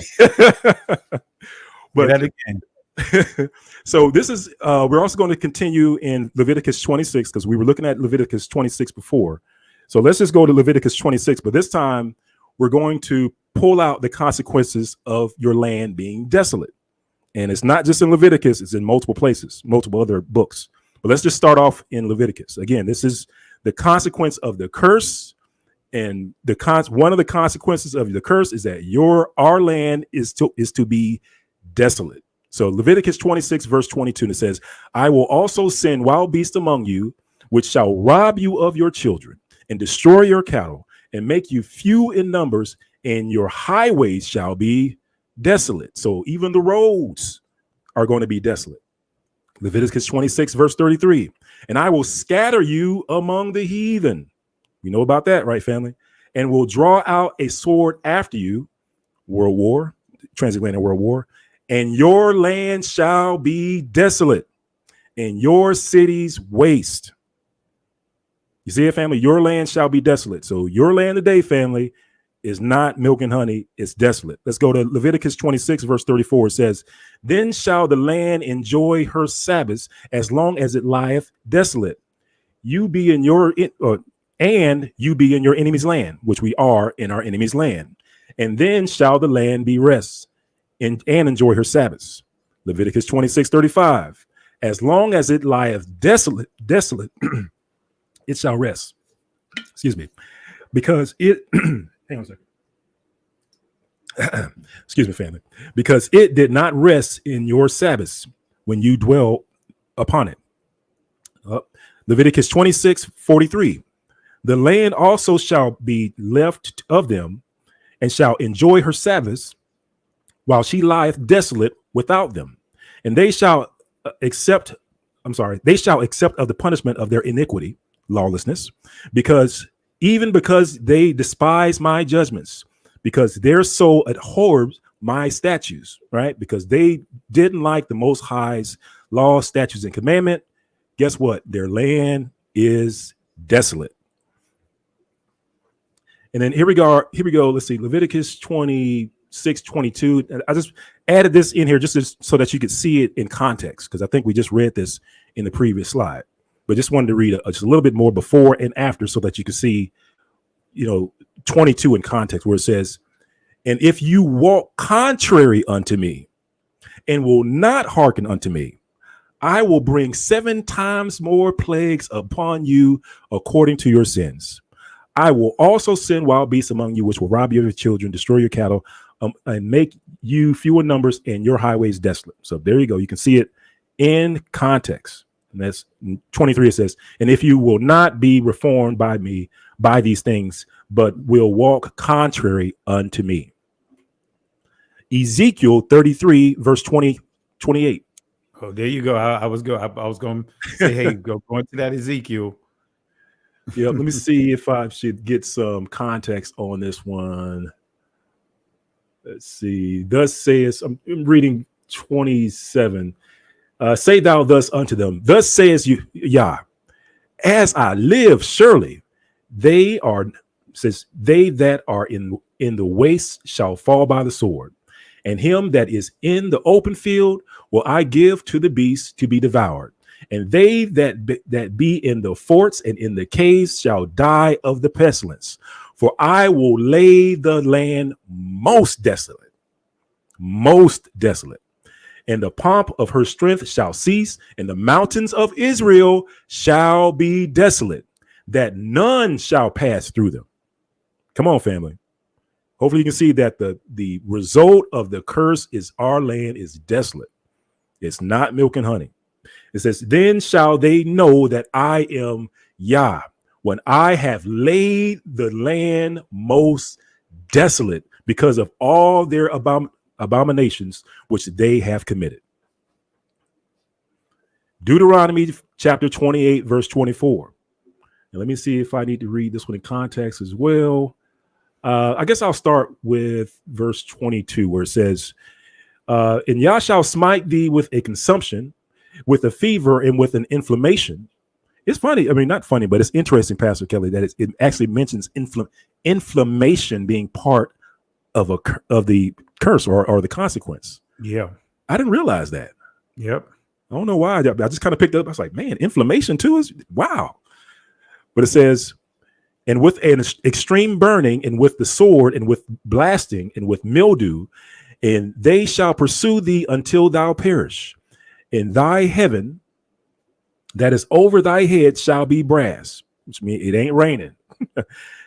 But that again. So this is we're also going to continue in Leviticus 26, because we were looking at Leviticus 26 before. So let's just go to Leviticus 26, but this time we're going to pull out the consequences of your land being desolate. And it's not just in Leviticus, it's in multiple places, multiple other books. But let's just start off in Leviticus. Again, this is the consequence of the curse And one of the consequences of the curse is that our land is to be desolate. So Leviticus 26 verse 22, and it says, I will also send wild beasts among you, which shall rob you of your children and destroy your cattle and make you few in numbers, and your highways shall be desolate. So even the roads are going to be desolate. Leviticus 26 verse 33, and I will scatter you among the heathen. You know about that, right, family? And will draw out a sword after you, World War, transatlantic World War, and your land shall be desolate, and your cities waste. You see it, family? Your land shall be desolate. So your land today, family, is not milk and honey, it's desolate. Let's go to Leviticus 26, verse 34. It says, then shall the land enjoy her Sabbaths as long as it lieth desolate. You be in your enemy's land, which we are in our enemy's land. And then shall the land be rest and enjoy her Sabbaths. Leviticus 26, 35. As long as it lieth desolate, it shall rest. Excuse me. Because it, hang on a second. Excuse me, family. Because it did not rest in your Sabbaths when you dwell upon it. Leviticus 26, 43. The land also shall be left of them, and shall enjoy her Sabbaths, while she lieth desolate without them. And they shall accept of the punishment of their iniquity, lawlessness, because they despise my judgments, because their soul abhors my statutes, right? Because they didn't like the Most High's law, statutes, and commandment. Guess what? Their land is desolate. And then here we go. Let's see, Leviticus 26, 22. I just added this in here just so that you could see it in context, because I think we just read this in the previous slide. But just wanted to read just a little bit more before and after so that you could see, 22 in context, where it says, and if you walk contrary unto me and will not hearken unto me, I will bring 7 times more plagues upon you according to your sins. I will also send wild beasts among you, which will rob you of your children, destroy your cattle, and make you fewer numbers and your highways desolate. So there you go. You can see it in context. And that's 23. It says, and if you will not be reformed by me, by these things, but will walk contrary unto me. Ezekiel 33, verse 20, 28. Oh, there you go. I was going to say, hey, go into that Ezekiel. Yeah, let me see if I should get some context on this one. Let's see. Thus says, I'm reading 27. Say thou thus unto them, thus says you, Yah, as I live, surely they that are in the waste shall fall by the sword, and him that is in the open field will I give to the beast to be devoured. And they that be in the forts and in the caves shall die of the pestilence. For I will lay the land most desolate, and the pomp of her strength shall cease, and the mountains of Israel shall be desolate, that none shall pass through them. Come on, family. Hopefully you can see that the result of the curse is our land is desolate. It's not milk and honey. It says, then shall they know that I am Yah, when I have laid the land most desolate because of all their abominations which they have committed. Deuteronomy chapter 28, verse 24. Now, let me see if I need to read this one in context as well. I guess I'll start with verse 22, where it says, and Yah shall smite thee with a consumption, with a fever, and with an inflammation. It's funny. I mean, not funny, but it's interesting, Pastor Kelly, that it actually mentions inflammation being part of the curse or the consequence. Yeah. I didn't realize that. Yep. I don't know why. I just kind of picked it up. I was like, man, inflammation too is wow. But it says, and with an extreme burning, and with the sword, and with blasting, and with mildew, and they shall pursue thee until thou perish. And thy heaven that is over thy head shall be brass, which means it ain't raining.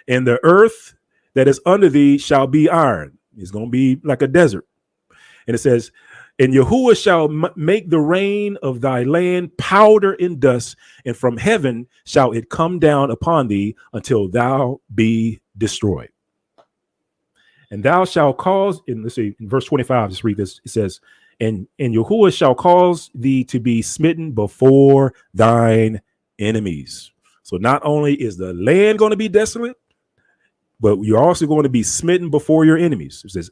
and the earth that is under thee shall be iron. It's going to be like a desert. And it says, and Yahuwah shall make the rain of thy land powder and dust, and from heaven shall it come down upon thee until thou be destroyed. And thou shalt cause, and let's see, in verse 25, just read this. It says, and Yahuwah shall cause thee to be smitten before thine enemies. So not only is the land going to be desolate, but you're also going to be smitten before your enemies. It says,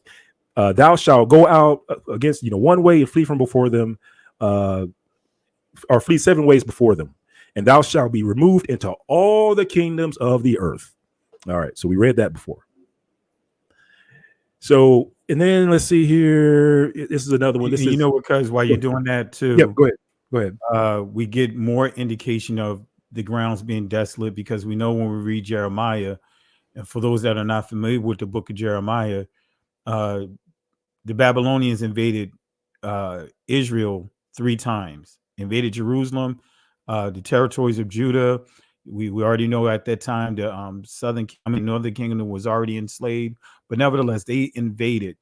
thou shalt go out against, one way and flee from before them, or flee 7 ways before them. And thou shalt be removed into all the kingdoms of the earth. All right. So we read that before. So, and then let's see here. This is another one. This is, because while you're doing that too, yeah, go ahead. We get more indication of the grounds being desolate, because we know when we read Jeremiah, and for those that are not familiar with the book of Jeremiah, the Babylonians invaded Israel 3 times, invaded Jerusalem, the territories of Judah. We already know at that time the northern kingdom was already enslaved, but nevertheless they invaded,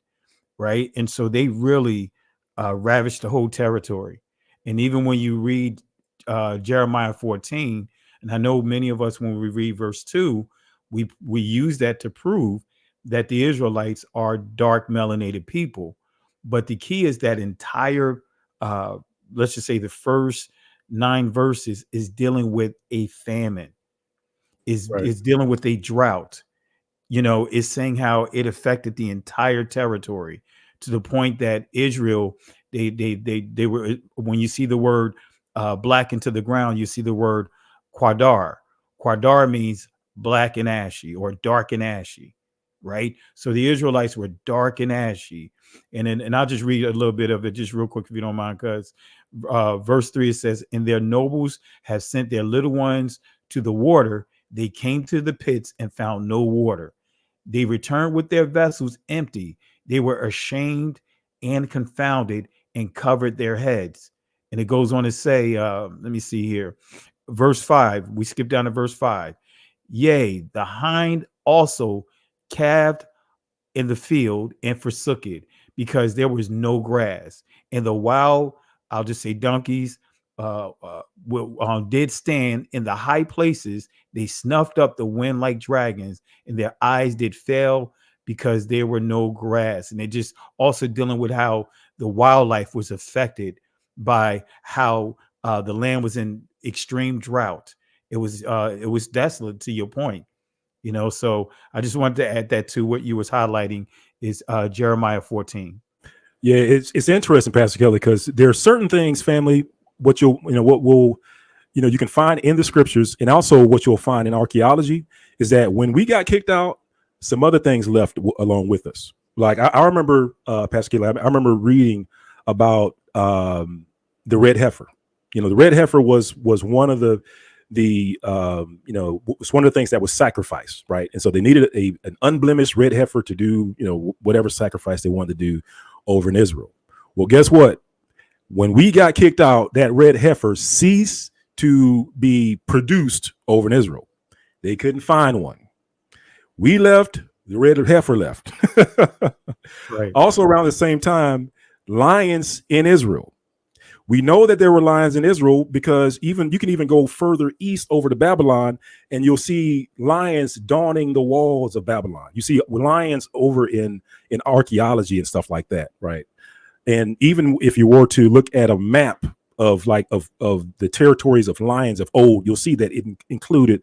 right? And so they really ravaged the whole territory. And even when you read Jeremiah 14, and I know many of us, when we read verse 2, we use that to prove that the Israelites are dark melanated people. But the key is that entire, let's just say the first 9 verses is dealing with a famine, is dealing with a drought. Is saying how it affected the entire territory, to the point that Israel, they were, when you see the word black into the ground, you see the word quadar. Quadar means black and ashy, or dark and ashy, right? So the Israelites were dark and ashy. And I'll just read a little bit of it just real quick, if you don't mind, because verse 3, it says, and their nobles have sent their little ones to the water. They came to the pits and found no water. They returned with their vessels empty. They were ashamed and confounded and covered their heads. And it goes on to say, let me see here. Verse 5, we skip down to verse 5. Yea, the hind also calved in the field and forsook it, because there was no grass. And the wild, I'll just say donkeys, did stand in the high places. They snuffed up the wind like dragons, and their eyes did fail, because there were no grass. And they just also dealing with how the wildlife was affected by how the land was in extreme drought. It was desolate, to your point, so I just wanted to add that to what you was highlighting is Jeremiah 14. Yeah, it's interesting, Pastor Kelly, because there are certain things, family, you can find in the scriptures, and also what you'll find in archaeology is that when we got kicked out, some other things left along with us. Like I remember, Pastor Kelly, I remember reading about the red heifer. The red heifer was one of was one of the things that was sacrificed, right? And so they needed an unblemished red heifer to do, whatever sacrifice they wanted to do over in Israel. Well, guess what? When we got kicked out, that red heifer ceased to be produced over in Israel. They couldn't find one. We left, the red heifer left. Right. Also around the same time, lions in Israel. We know that there were lions in Israel because you can even go further east over to Babylon, and you'll see lions dawning the walls of Babylon. You see lions over in archaeology and stuff like that, right? And even if you were to look at a map of the territories of lions of old, you'll see that it included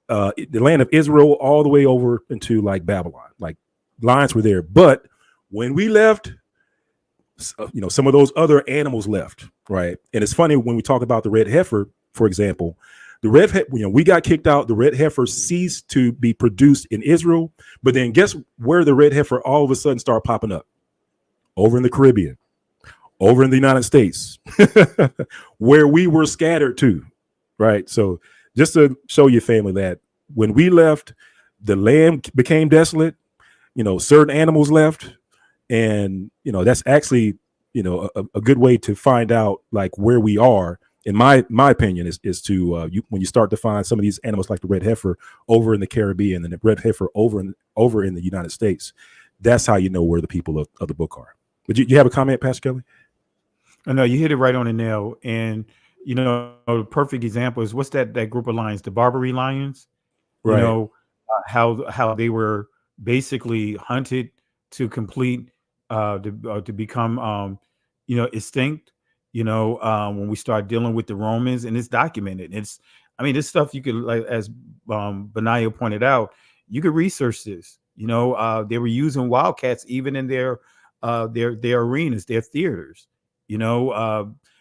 the land of Israel all the way over into like Babylon. Like lions were there, but when we left, some of those other animals left, right? And it's funny when we talk about the red heifer, for example, we got kicked out. The red heifer ceased to be produced in Israel, but then guess where the red heifer all of a sudden started popping up? Over in the Caribbean, over in the United States, where we were scattered to, right? So just to show your family that when we left, the land became desolate, certain animals left. And, that's actually, a good way to find out like where we are in my opinion, is to when you start to find some of these animals like the red heifer over in the Caribbean and the red heifer over in the United States. That's how you know where the people of the book are. But you have a comment, Pastor Kelly? I know you hit it right on the nail. And the perfect example is what's that group of lions, the Barbary lions. Right. You know how they were basically hunted to complete to become extinct. When we start dealing with the Romans, and it's documented. This stuff you could, like, as Benaiah pointed out, you could research this. They were using wildcats even in their arenas, their theaters.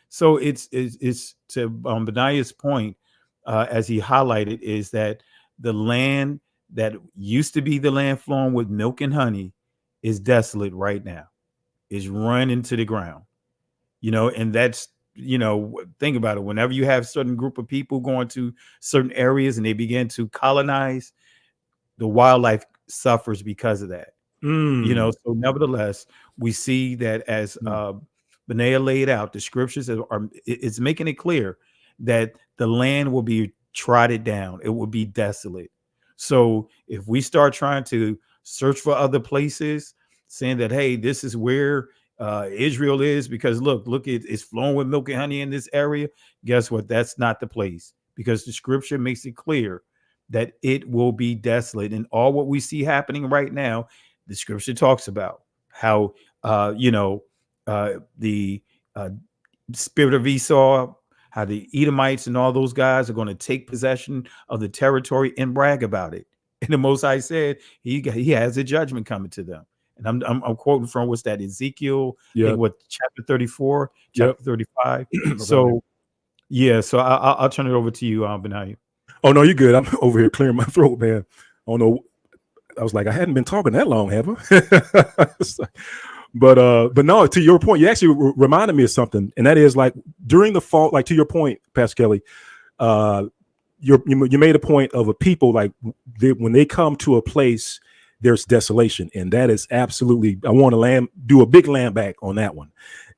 So it's to Benaiah's point, as he highlighted, is that the land that used to be the land flowing with milk and honey is desolate right now, is run into the ground. And that's, think about it. Whenever you have a certain group of people going to certain areas and they begin to colonize, the wildlife suffers because of that. So nevertheless, we see that as Benaiah laid out, the scriptures it's making it clear that the land will be trodden down. It will be desolate. So if we start trying to search for other places, saying that, hey, this is where Israel is, because look, it's flowing with milk and honey in this area. Guess what? That's not the place, because the scripture makes it clear that it will be desolate. And all what we see happening right now, the scripture talks about how, the spirit of Esau, how the Edomites and all those guys are going to take possession of the territory and brag about it. And the Most High said he has a judgment coming to them. And I'm quoting from, what's that, Ezekiel, chapter 34, chapter 35. So I'll turn it over to you, Benaiah. Oh, no, you're good. I'm over here clearing my throat, man. Oh, no. I was like, I hadn't been talking that long, have I? But no, to your point, you actually reminded me of something. And that is, like, during the fall, like, to your point, Pastor Kelly, you made a point of a people, like, when they come to a place, there's desolation. And that is absolutely, I want to do a big land back on that one.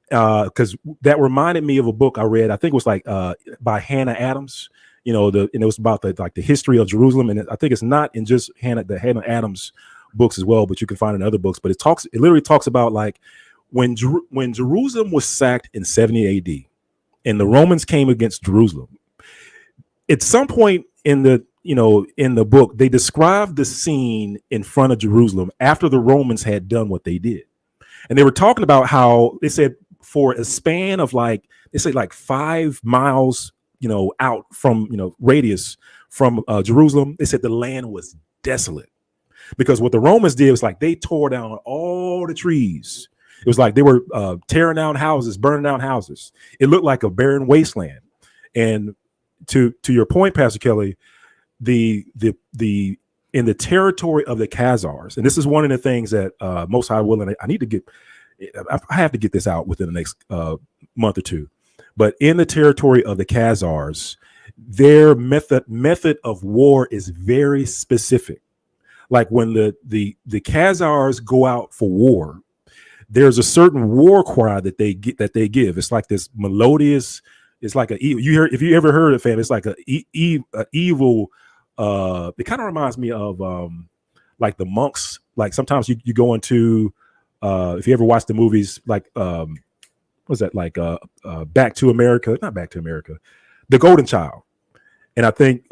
Because that reminded me of a book I read. I think it was like by Hannah Adams. And it was about the history of Jerusalem, and I think it's not in just the Hannah Adams books as well, but you can find it in other books. But it literally talks about, like, when Jerusalem was sacked in 70 AD, and the Romans came against Jerusalem. At some point in the book, they described the scene in front of Jerusalem after the Romans had done what they did, and they were talking about how they said for a span of like 5 miles. Out from, radius from Jerusalem, they said the land was desolate, because what the Romans did was, like, they tore down all the trees. It was like they were tearing down houses, burning down houses. It looked like a barren wasteland. And to your point, Pastor Kelly, the in the territory of the Khazars, and this is one of the things that Most High willing, I have to get this out within the next month or two. But in the territory of the Khazars, their method of war is very specific. Like, when the Khazars go out for war, there's a certain war cry that they give. It's like this melodious. It's like if you ever heard it, fam, it's like a evil. It kind of reminds me of like the monks. Like, sometimes you go into if you ever watch the movies, like what's that, like Back to America, not Back to America, The Golden Child. And I think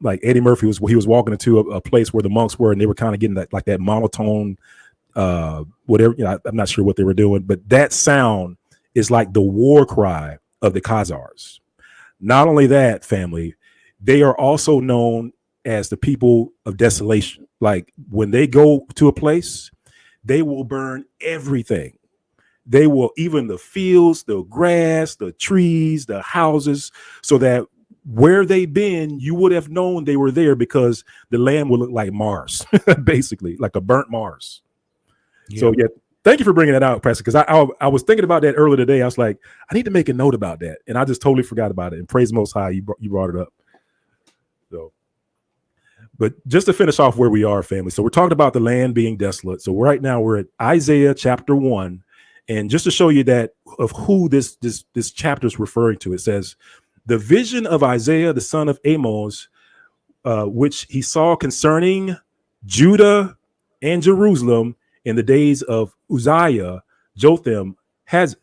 like Eddie Murphy was walking into a place where the monks were, and they were kind of getting that monotone whatever, I'm not sure what they were doing, but that sound is like the war cry of the Khazars. Not only that, family, they are also known as the people of desolation. Like, when they go to a place, they will burn everything. They will, even the fields, the grass, the trees, the houses, so that where they've been, you would have known they were there, because the land will look like Mars, basically, like a burnt Mars. Yeah. So, thank you for bringing that out, Pastor, because I was thinking about that earlier today. I was like, I need to make a note about that, and I just totally forgot about it. And praise Most High, you brought it up. So, but just to finish off where we are, family. So we're talking about the land being desolate. So right now we're at Isaiah chapter 1. And just to show you that of who this chapter is referring to, it says, the vision of Isaiah, the son of Amos, which he saw concerning Judah and Jerusalem in the days of Uzziah, Jotham, has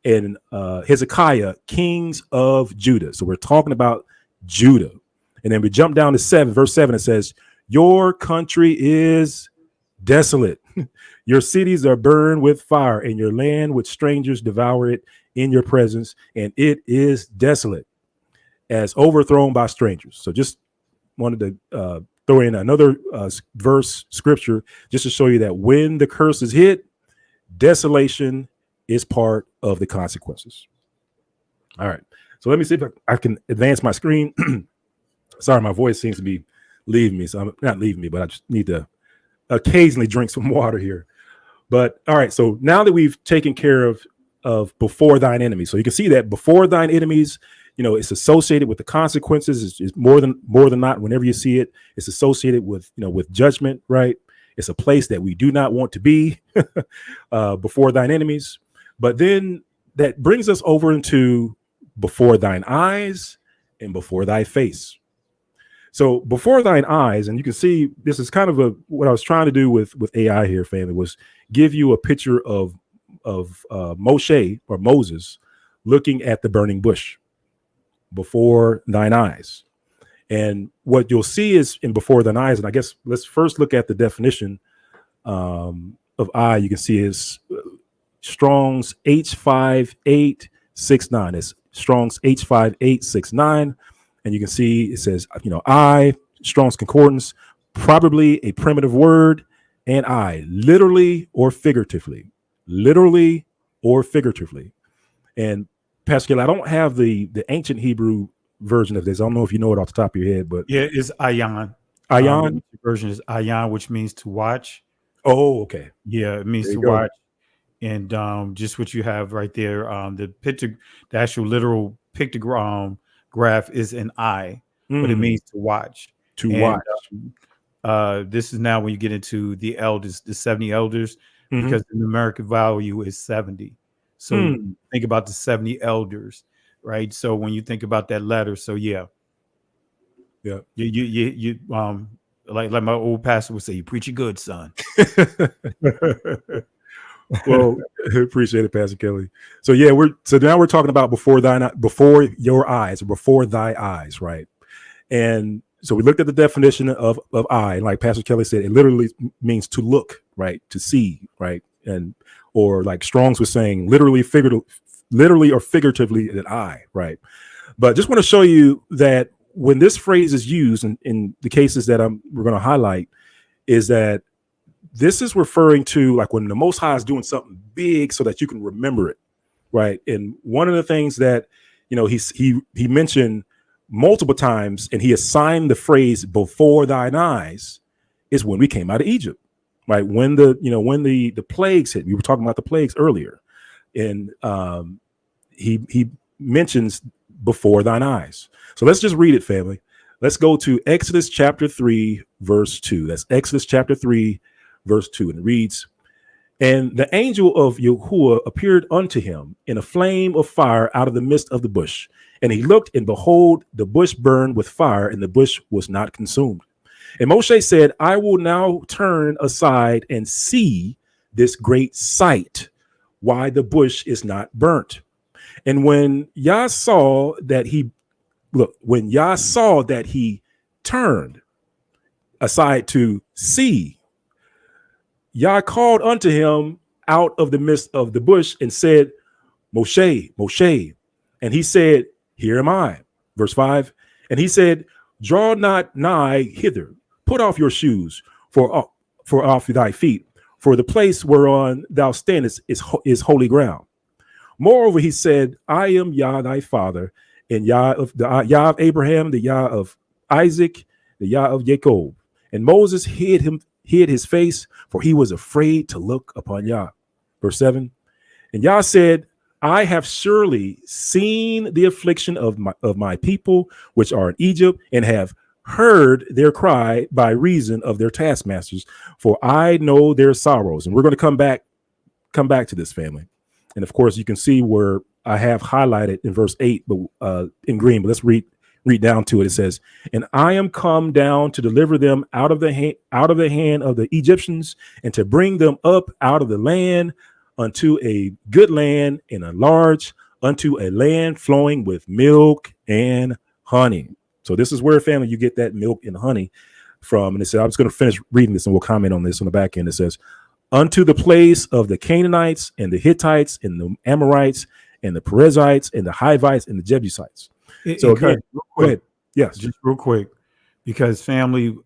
and Hezekiah, kings of Judah. So we're talking about Judah. And then we jump down to verse 7. It says, your country is desolate. Your cities are burned with fire, and your land with strangers devour it in your presence, and it is desolate, as overthrown by strangers. So just wanted to throw in another verse scripture just to show you that when the curse is hit, desolation is part of the consequences. All right. So let me see if I can advance my screen. Sorry, my voice seems to be leaving me. So I'm not leaving me, but I just need to occasionally drink some water here. But all right. So now that we've taken care of before thine enemies, so you can see that before thine enemies, it's associated with the consequences. It's more than not. Whenever you see it, it's associated with, with judgment, right? It's a place that we do not want to be before thine enemies. But then that brings us over into before thine eyes and before thy face. So before thine eyes, and you can see this is kind of what I was trying to do with AI here, family, was give you a picture of Moshe or Moses looking at the burning bush before thine eyes. And what you'll see is in before thine eyes, and I guess let's first look at the definition of eye. You can see is Strong's H5869. It's Strong's H5869. And you can see it says, I, Strong's Concordance, probably a primitive word, and I, literally or figuratively. Literally or figuratively. And Pascal, I don't have the ancient Hebrew version of this. I don't know if you know it off the top of your head, but yeah, it's ayan. Ayan? The version is ayan, which means to watch. Oh, okay. Yeah, it means to watch. And just what you have right there, the actual literal pictogram graph is an eye, but it means to watch. Watch. This is now when you get into the elders, the 70 elders, because the numeric value is 70. So think about the 70 elders, right? So when you think about that letter, so yeah, you like my old pastor would say, you preach it good, son. Well, appreciate it, Pastor Kelly. So yeah, now we're talking about before your eyes, or before thy eyes, right? And so we looked at the definition of eye, and like Pastor Kelly said, it literally means to look, right? To see, right? And or like Strong's was saying, literally or figuratively, an eye, right? But just want to show you that when this phrase is used in the cases that we're going to highlight, is that this is referring to like when the Most High is doing something big so that you can remember it, right? And one of the things that he mentioned multiple times, and he assigned the phrase "before thine eyes," is when we came out of Egypt, right? When the plagues hit. We were talking about the plagues earlier, and he mentions before thine eyes. So let's just read it, family. Let's go to Exodus chapter 3, verse 2. That's Exodus chapter 3. Verse 2, and it reads, and the angel of Yahuwah appeared unto him in a flame of fire out of the midst of the bush. And he looked, and behold, the bush burned with fire, and the bush was not consumed. And Moshe said, I will now turn aside and see this great sight, why the bush is not burnt. And when Yah saw that he turned aside to see, Yah called unto him out of the midst of the bush and said, Moshe, Moshe. And he said, here am I. Verse 5. And he said, draw not nigh hither, put off your shoes for off thy feet, for the place whereon thou standest is holy ground. Moreover, he said, I am Yah thy father, and Yah of Abraham, the Yah of Isaac, the Yah of Jacob. And Moses hid his face, for he was afraid to look upon Yah. Verse 7. And Yah said, I have surely seen the affliction of my people which are in Egypt, and have heard their cry by reason of their taskmasters, for I know their sorrows. And we're going to come back come back to this, family. And of course, you can see where I have highlighted in verse 8, but in green. But let's read down to it. It says, "And I am come down to deliver them out of the hand of the Egyptians, and to bring them up out of the land unto a good land and a large, unto a land flowing with milk and honey." So this is where, family, you get that milk and honey from. And it says, I'm just going to finish reading this and we'll comment on this on the back end. It says, "Unto the place of the Canaanites and the Hittites and the Amorites and the Perizzites and the Hivites and the Jebusites." So again, go ahead. Yes. Just real quick, because family,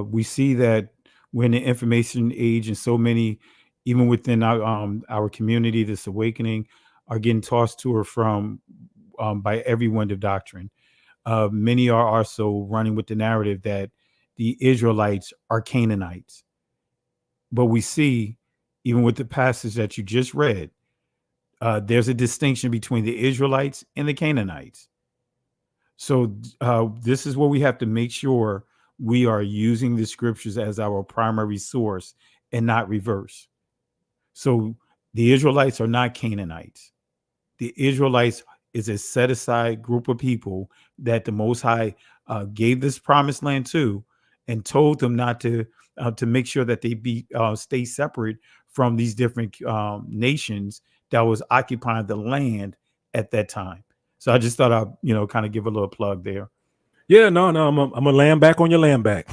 we see that we're in the information age, and so many, even within our community, this awakening, are getting tossed to or from by every wind of doctrine. Many are also running with the narrative that the Israelites are Canaanites. But we see, even with the passage that you just read, there's a distinction between the Israelites and the Canaanites. So this is what we have to make sure we are using the scriptures as our primary source and not reverse. So the Israelites are not Canaanites. The Israelites is a set aside group of people that the Most High gave this promised land to, and told them not to make sure that they stay separate from these different nations that was occupying the land at that time. So I just thought I'd kind of give a little plug there. Yeah, no, I'm gonna land back on your land back.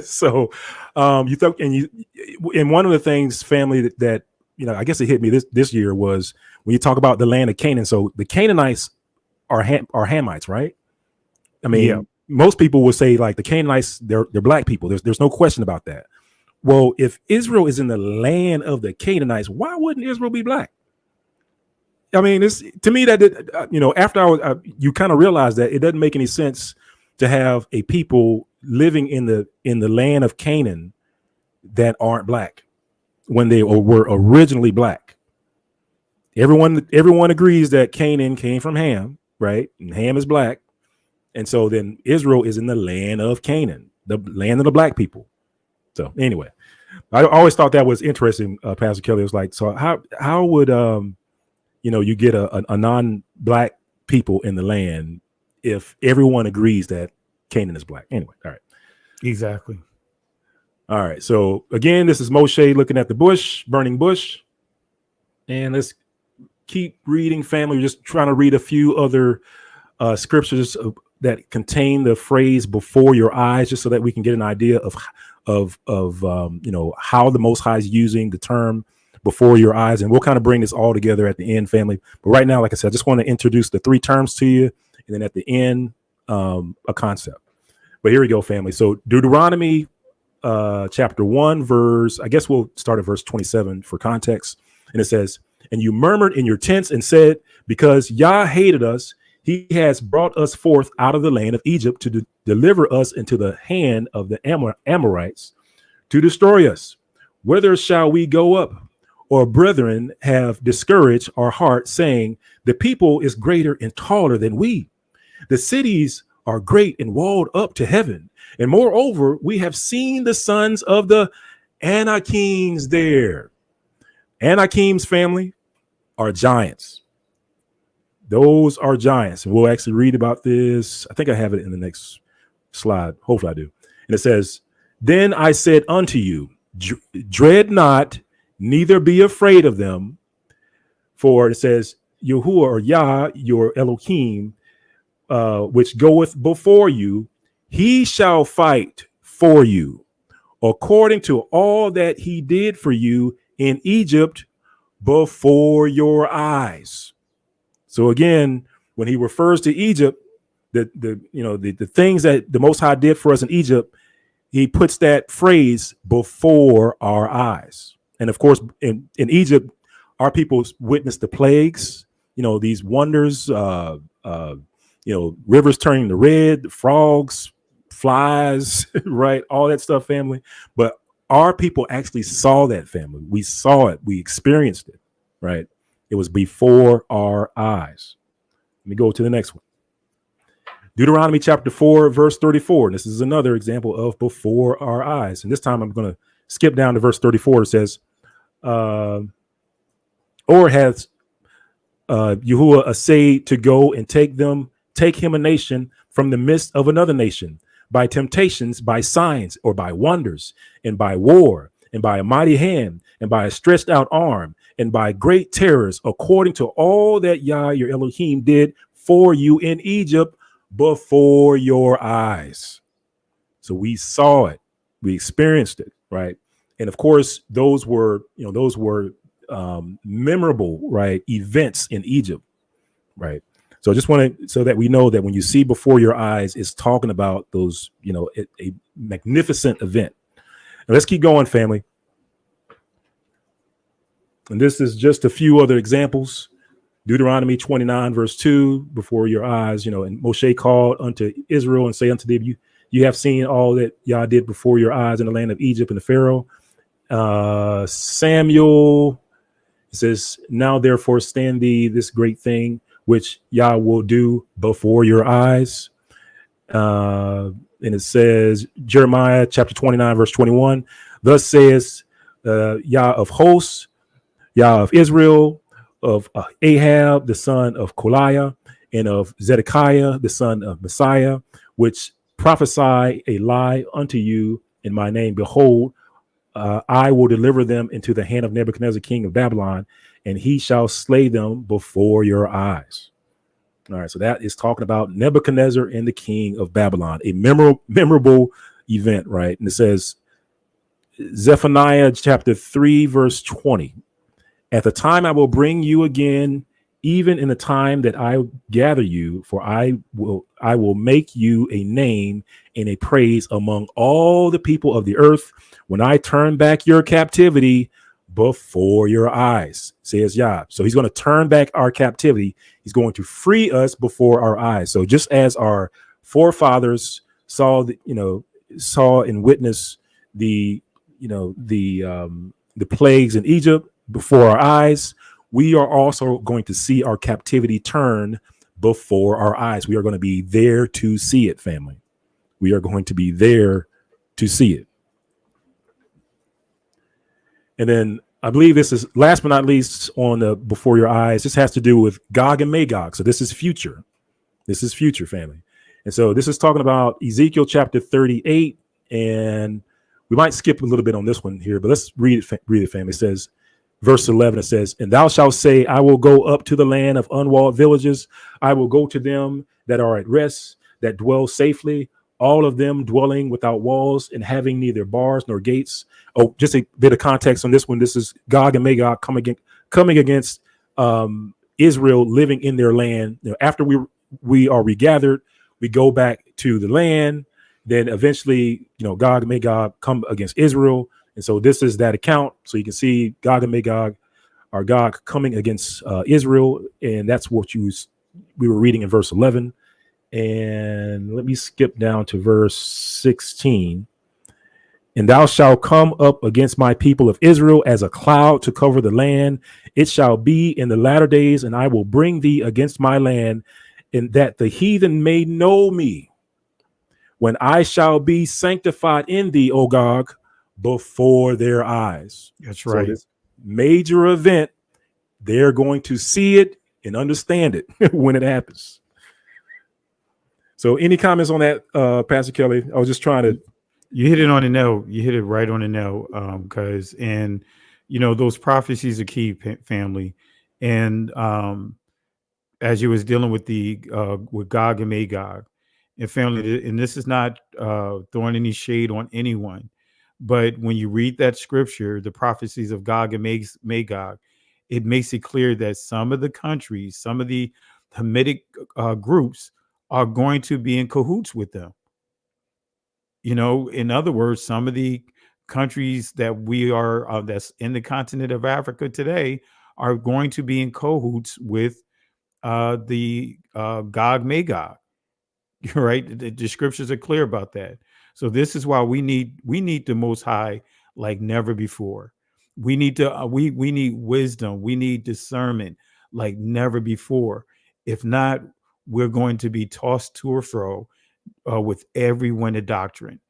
So you thought, and one of the things, family, that I guess it hit me this year was when you talk about the land of Canaan. So the Canaanites are Hamites, right? I mean, most people would say like the Canaanites, they're black people. There's no question about that. Well, if Israel is in the land of the Canaanites, why wouldn't Israel be black? I mean, it's, to me, that after you kind of realize that it doesn't make any sense to have a people living in the land of Canaan that aren't black when they were originally black. Everyone agrees that Canaan came from Ham, right? And Ham is black. And so then Israel is in the land of Canaan, the land of the black people. So anyway, I always thought that was interesting. Pastor Kelly was like, so how would you get a non-black people in the land if everyone agrees that Canaan is black? Anyway, all right. Exactly. All right. So again, this is Moshe looking at the bush, burning bush. And let's keep reading, family. We're just trying to read a few other scriptures that contain the phrase "before your eyes," just so that we can get an idea of how the Most High is using the term "before your eyes," and we'll kind of bring this all together at the end, family. But right now, like I said, I just want to introduce the three terms to you, and then at the end, a concept. But here we go, family. So Deuteronomy chapter 1, verse, I guess we'll start at verse 27 for context. And it says, "And you murmured in your tents and said, because Yah hated us, he has brought us forth out of the land of Egypt to deliver us into the hand of the Amorites to destroy us. Whither shall we go up? Or brethren have discouraged our heart, saying, the people is greater and taller than we. The cities are great and walled up to heaven. And moreover, we have seen the sons of the Anakims there." Anakims, family, are giants. Those are giants. And we'll actually read about this. I think I have it in the next slide. Hopefully I do. And it says, "Then I said unto you, dread not, neither be afraid of them. For," it says, "Yahuwah," or Yah, your Elohim, which goeth before you, he shall fight for you, according to all that he did for you in Egypt before your eyes." So again, when he refers to Egypt, the things that the Most High did for us in Egypt, he puts that phrase "before our eyes." And of course, in Egypt, our people witnessed the plagues, these wonders, rivers turning to red, frogs, flies, right? All that stuff, family. But our people actually saw that, family. We saw it. We experienced it, right? It was before our eyes. Let me go to the next one. Deuteronomy chapter 4, verse 34. And this is another example of before our eyes. And this time I'm going to skip down to verse 34. It says, or hath Yahuwah essayed to go and take him a nation from the midst of another nation, by temptations, by signs, or by wonders, and by war, and by a mighty hand, and by a stretched out arm, and by great terrors, according to all that Yah your Elohim did for you in Egypt before your eyes. So we saw it, we experienced it, right? And of course, those were memorable, right, events in Egypt, right? So I just want to, so that we know that when you see before your eyes, it's talking about those, a magnificent event. And let's keep going, family. And this is just a few other examples. Deuteronomy 29, verse 2, before your eyes, and Moshe called unto Israel and say unto them, you have seen all that Yah did before your eyes in the land of Egypt and the Pharaoh. Samuel, it says, now therefore stand thee this great thing which Yah will do before your eyes. And it says, Jeremiah chapter 29, verse 21, thus says Yah of hosts, Yah of Israel, of Ahab, the son of Koliah, and of Zedekiah, the son of Messiah, which prophesy a lie unto you in my name. Behold, I will deliver them into the hand of Nebuchadnezzar, king of Babylon, and he shall slay them before your eyes. All right, so that is talking about Nebuchadnezzar and the king of Babylon, a memorable event, right? And it says, Zephaniah chapter 3, verse 20. At the time I will bring you again, even in the time that I gather you, for I will make you a name and a praise among all the people of the earth, when I turn back your captivity before your eyes, says Yah. So he's going to turn back our captivity. He's going to free us before our eyes. So just as our forefathers saw and witnessed the plagues in Egypt before our eyes, we are also going to see our captivity turn before our eyes. We are going to be there to see it, family. We are going to be there to see it. And then I believe this is last but not least on the before your eyes. This has to do with Gog and Magog. So this is future. This is future, family. And so this is talking about Ezekiel chapter 38. And we might skip a little bit on this one here, but let's read it, family. It says, verse 11, it says, and thou shalt say, I will go up to the land of unwalled villages. I will go to them that are at rest, that dwell safely, all of them dwelling without walls and having neither bars nor gates. Oh, just a bit of context on this one. This is Gog and Magog coming against Israel living in their land. After we are regathered, we go back to the land. Then eventually, Gog and Magog come against Israel. And so this is that account. So you can see Gog and Magog, or Gog coming against Israel. And that's what we were reading in verse 11. And let me skip down to verse 16. And thou shalt come up against my people of Israel as a cloud to cover the land. It shall be in the latter days, and I will bring thee against my land, and that the heathen may know me, when I shall be sanctified in thee, O Gog, before their eyes. That's right. So this major event, they're going to see it and understand it when it happens. So any comments on that, Pastor Kelly? I was just trying to. You hit it on the nail. You hit it right on the nail. Because those prophecies are key, family. And as you was dealing with with Gog and Magog, and family, and this is not throwing any shade on anyone, but when you read that scripture, the prophecies of Gog and Magog, it makes it clear that some of the countries, some of the Hamitic groups are going to be in cahoots with them. In other words, some of the countries that we are that's in the continent of Africa today are going to be in cahoots with the Gog Magog. Right? The scriptures are clear about that. So this is why we need the Most High like never before. We need to we need wisdom. We need discernment like never before. If not, we're going to be tossed to or fro with every wind of doctrine.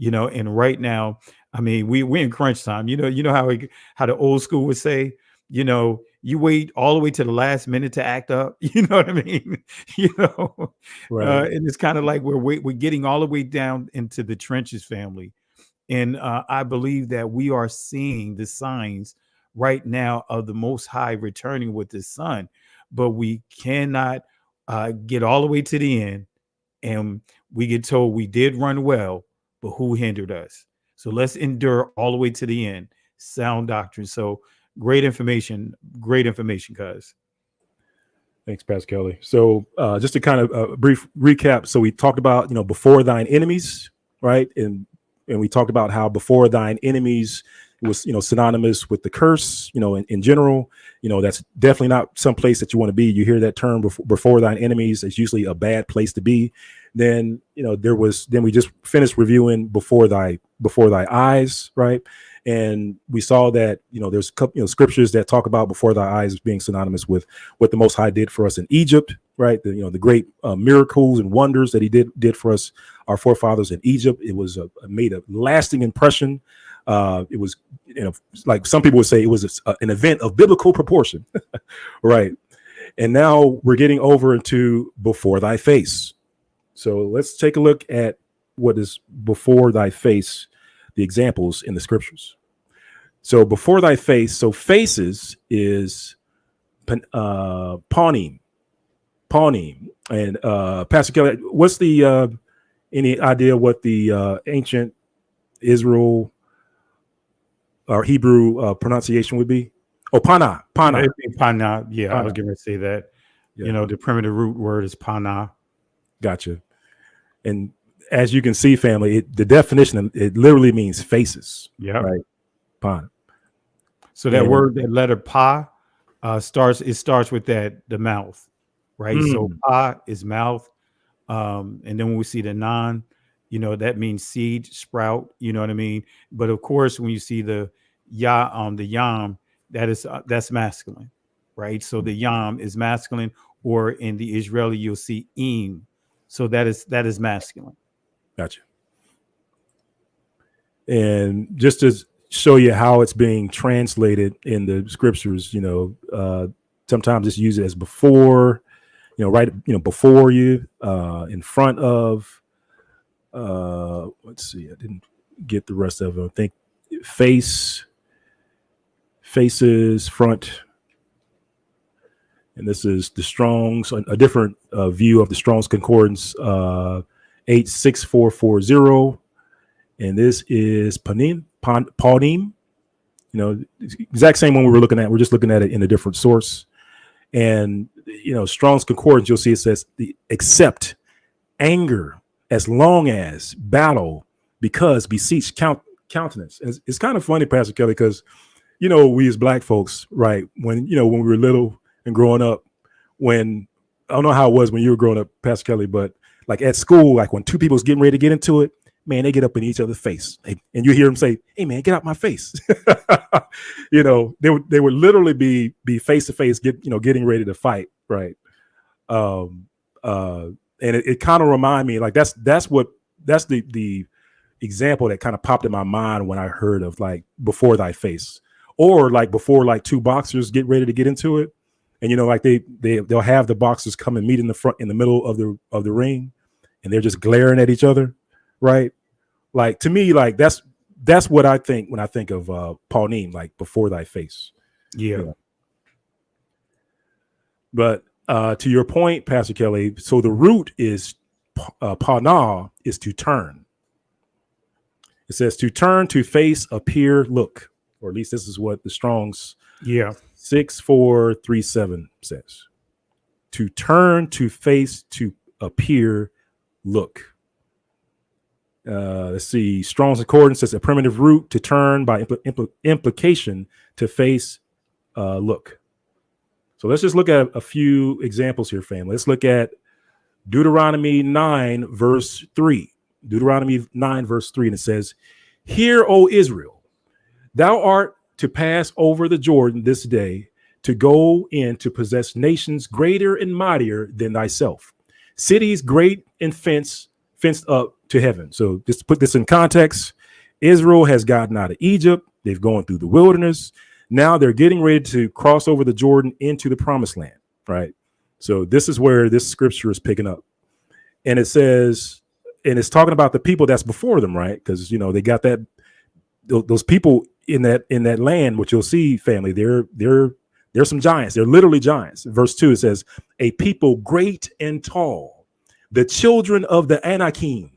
And right now, I mean, we're in crunch time. You know how the old school would say, you wait all the way to the last minute to act up. You know what I mean? Right. And it's kind of like we're getting all the way down into the trenches, family. And I believe that we are seeing the signs right now of the Most High returning with His Son, but we cannot get all the way to the end, and we get told we did run well, but who hindered us? So let's endure all the way to the end. Sound doctrine. So great information, cuz. Thanks, Pastor Kelly. So just to kind of a brief recap. So we talked about, before thine enemies, right? And we talked about how before thine enemies was, synonymous with the curse, in general. That's definitely not some place that you want to be. You hear that term before thine enemies, it's usually a bad place to be. Then, then we just finished reviewing before thy eyes, right? And we saw that, there's a couple, scriptures that talk about before thy eyes being synonymous with what the Most High did for us in Egypt, right? The great miracles and wonders that He did for us, our forefathers in Egypt. It was made a lasting impression. It was, like some people would say, it was an event of biblical proportion, right? And now we're getting over into before thy face. So let's take a look at what is before thy face, the examples in the scriptures. So before thy face, so faces is pawnim. And Pastor Kelly, what's the any idea what the ancient Israel or Hebrew pronunciation would be? Oh, pana. Pana. Yeah, Pana. I was going to say that. Yeah. The primitive root word is pana. Gotcha. And as you can see, family, the definition, it literally means faces. Yeah. Right. Pana. So that word, that letter pa, starts with the mouth, right? So pa is mouth. And then when we see the non, that means seed, sprout, you know what I mean? But of course, when you see the yam, that's masculine, right? So the yam is masculine, or in the Israeli, you'll see im. So that is masculine. Gotcha. And just to show you how it's being translated in the scriptures, sometimes it's used as before, right, before you, in front of, let's see, I didn't get the rest of it. I think faces, front. And this is the Strong's, a different view of the Strong's Concordance, 86440. And this is panim, exact same one we were looking at. We're just looking at it in a different source. And, Strong's Concordance, you'll see it says except anger, as long as battle, because beseech countenance. And it's kind of funny, Pastor Kelly, because, we as Black folks, right, when we were little and growing up, when I don't know how it was when you were growing up, Pastor Kelly, but like at school, like when two people was getting ready to get into it, man, they get up in each other's face, and you hear them say, "Hey, man, get out my face." They would literally be face to face, getting ready to fight, right? And it kind of remind me, like that's the example that kind of popped in my mind when I heard of like before thy face, or like before like two boxers get ready to get into it. And like they'll have the boxers come and meet in the middle of the ring, and they're just glaring at each other, right? Like to me, like that's what I think when I think of Pauline, like before thy face. Yeah. But to your point, Pastor Kelly, so the root is pana, is to turn. It says to turn, to face, appear, look, or at least this is what the Strong's 6437 says. To turn, to face, to appear, look. Let's see. Strong's Concordance says a primitive root, to turn, by implication, to face, look. So let's just look at a few examples here, family. Let's look at Deuteronomy 9, verse 3. Deuteronomy 9, verse 3, and it says, "Hear, O Israel, thou art to pass over the Jordan this day, to go in to possess nations greater and mightier than thyself, cities great and fenced up to heaven." So just to put this in context, Israel has gotten out of Egypt. They've gone through the wilderness. Now they're getting ready to cross over the Jordan into the promised land, right? So this is where this scripture is picking up. And it says, and it's talking about the people that's before them, right? Because, you know, they got that, those people in that land, which you'll see, family, they're some giants. They're literally giants. Verse 2, it says, a people great and tall, the children of the Anakim,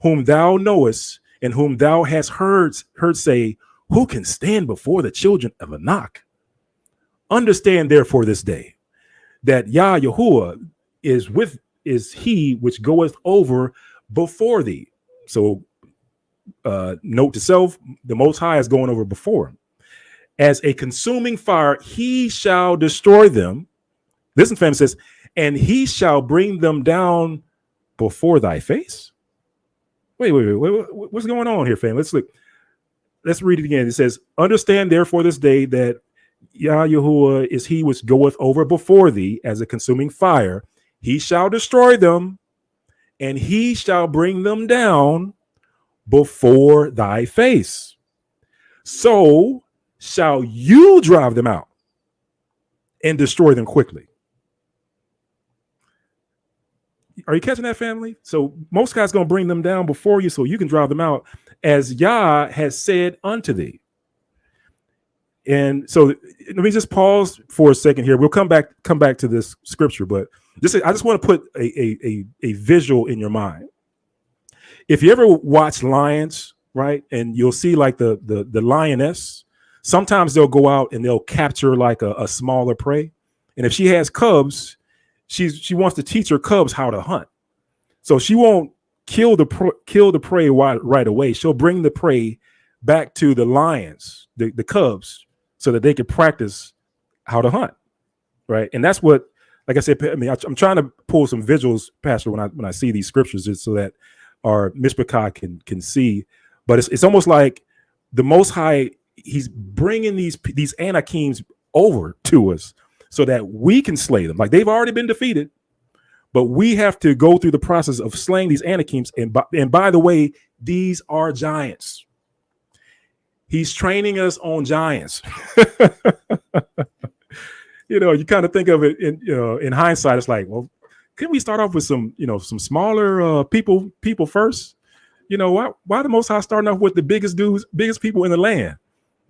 whom thou knowest, and whom thou hast heard say, who can stand before the children of Anak? Understand therefore this day that Yah Yahuwah is he which goeth over before thee. So note to self, the Most High is going over before him. As a consuming fire, he shall destroy them. Listen, fam, says, and he shall bring them down before thy face. Wait, what's going on here, fam? Let's look. Let's read it again. It says, understand therefore this day that Yah Yahuwah is he which goeth over before thee as a consuming fire. He shall destroy them, and he shall bring them down before thy face. So shall you drive them out and destroy them quickly. Are you catching that, family? So Most High's going to bring them down before you so you can drive them out, as Yah has said unto thee. And so let me just pause for a second here. We'll come back to this scripture, but I just want to put a visual in your mind. If you ever watch lions, right, and you'll see like the lioness, sometimes they'll go out and they'll capture like a smaller prey. And if she has cubs, she wants to teach her cubs how to hunt. So she won't kill the prey right away. She'll bring the prey back to the lions, the cubs, so that they can practice how to hunt, right? And that's what, like I said, I mean, I'm trying to pull some visuals, Pastor, when I see these scriptures, just so that our Mishpachah can see. But it's almost like the Most High, he's bringing these Anakims over to us so that we can slay them. Like, they've already been defeated, but we have to go through the process of slaying these Anakims. And by the way, these are giants. He's training us on giants. You know, you kind of think of it in hindsight. It's like, well, couldn't we start off with some smaller people first? You know, why the Most High starting off with the biggest people in the land,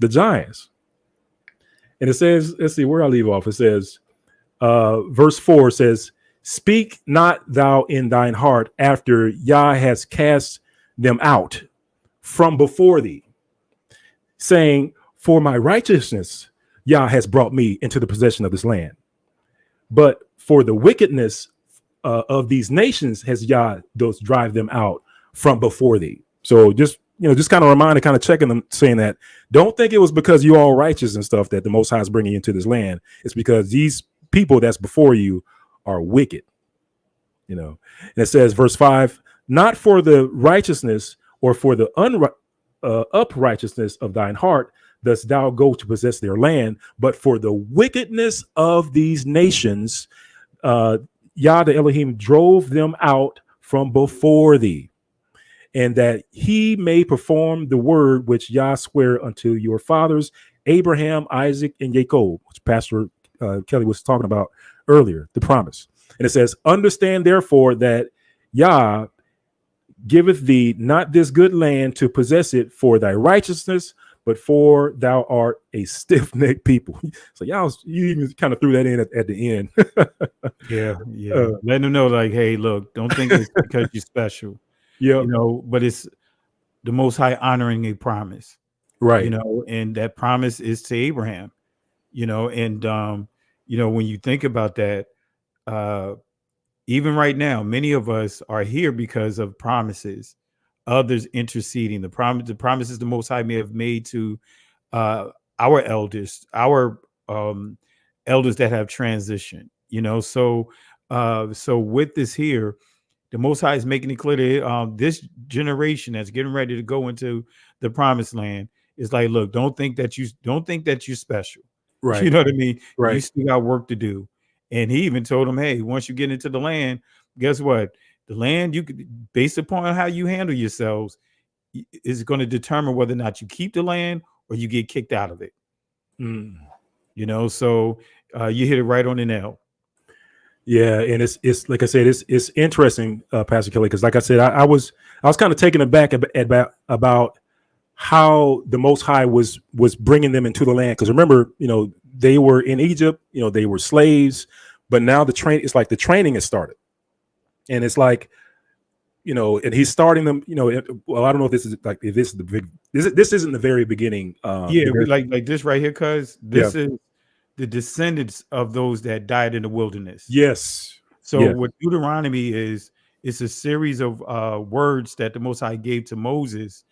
the giants? And it says, let's see where I leave off. It says, verse 4 says, speak not thou in thine heart after Yah has cast them out from before thee, saying, for my righteousness Yah has brought me into the possession of this land. But for the wickedness of these nations has Yah does drive them out from before thee. So just kind of reminder, kind of checking them, saying that don't think it was because you all righteous and stuff that the Most High is bringing you into this land. It's because these people that's before you are wicked. You know, and it says, verse 5, not for the righteousness or for the uprightness of thine heart dost thou go to possess their land, but for the wickedness of these nations, Yah the Elohim drove them out from before thee, and that he may perform the word which Yah sware unto your fathers, Abraham, Isaac, and Jacob, which Pastor Kelly was talking about earlier, the promise. And it says, understand therefore that Yah giveth thee not this good land to possess it for thy righteousness, but for thou art a stiff-necked people. So you even kind of threw that in at the end. Yeah. Letting them know, like, hey, look, don't think it's because you're special. Yeah, but it's the Most High honoring a promise, right? And that promise is to Abraham. And when you think about that, even right now, many of us are here because of promises, others interceding. The promises the Most High may have made to our elders, our elders that have transitioned. So with this here, the Most High is making it clear that this generation that's getting ready to go into the promised land is like, look, don't think that you're special. Right. You know what I mean? Right. You still got work to do. And he even told them, hey, once you get into the land, guess what? The land, you could, based upon how you handle yourselves, is going to determine whether or not you keep the land or you get kicked out of it. Mm. You know, so you hit it right on the nail. Yeah, and it's like I said, it's interesting, Pastor Kelly, because like I said, I was kind of taken aback about how the Most High was bringing them into the land. Because remember, they were in Egypt, they were slaves, but now it's like the training has started, and it's like, and he's starting them. Well, I don't know if this is like if this is the big. This isn't the very beginning. Like this right here, cuz this is the descendants of those that died in the wilderness. Yes. So yes. what Deuteronomy is, it's a series of words that the Most High gave to Moses,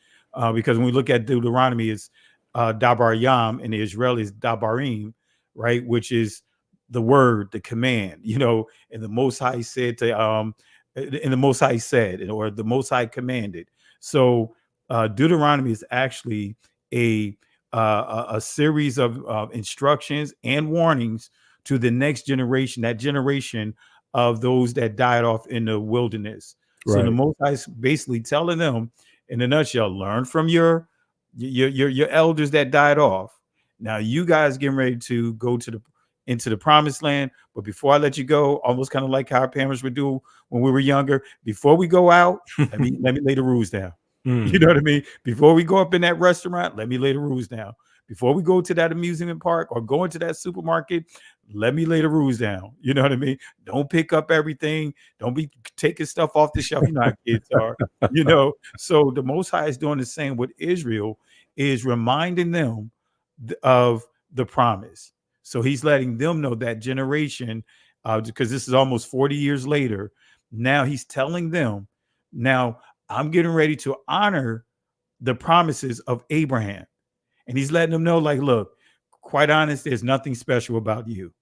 because when we look at Deuteronomy, it's Dabar Yam, and the Israelis Dabarim, right, which is the word, the command, and the Most High said to and the Most High said, or the Most High commanded. So Deuteronomy is actually a series of instructions and warnings to the next generation, that generation of those that died off in the wilderness. So the Most High is basically telling them, in a nutshell, learn from your elders that died off. Now you guys getting ready to go into the promised land. But before I let you go, almost kind of like how our parents would do when we were younger, before we go out, let me lay the rules down. You know what I mean? Before we go up in that restaurant, let me lay the rules down. Before we go to that amusement park or go into that supermarket, let me lay the rules down. You know what I mean? Don't pick up everything. Don't be taking stuff off the shelf. You know how kids are, So the Most High is doing the same with Israel, is reminding them of the promise. So he's letting them know, that generation, because this is almost 40 years later. Now he's telling them, now I'm getting ready to honor the promises of Abraham. And he's letting them know, like, look, quite honest, there's nothing special about you.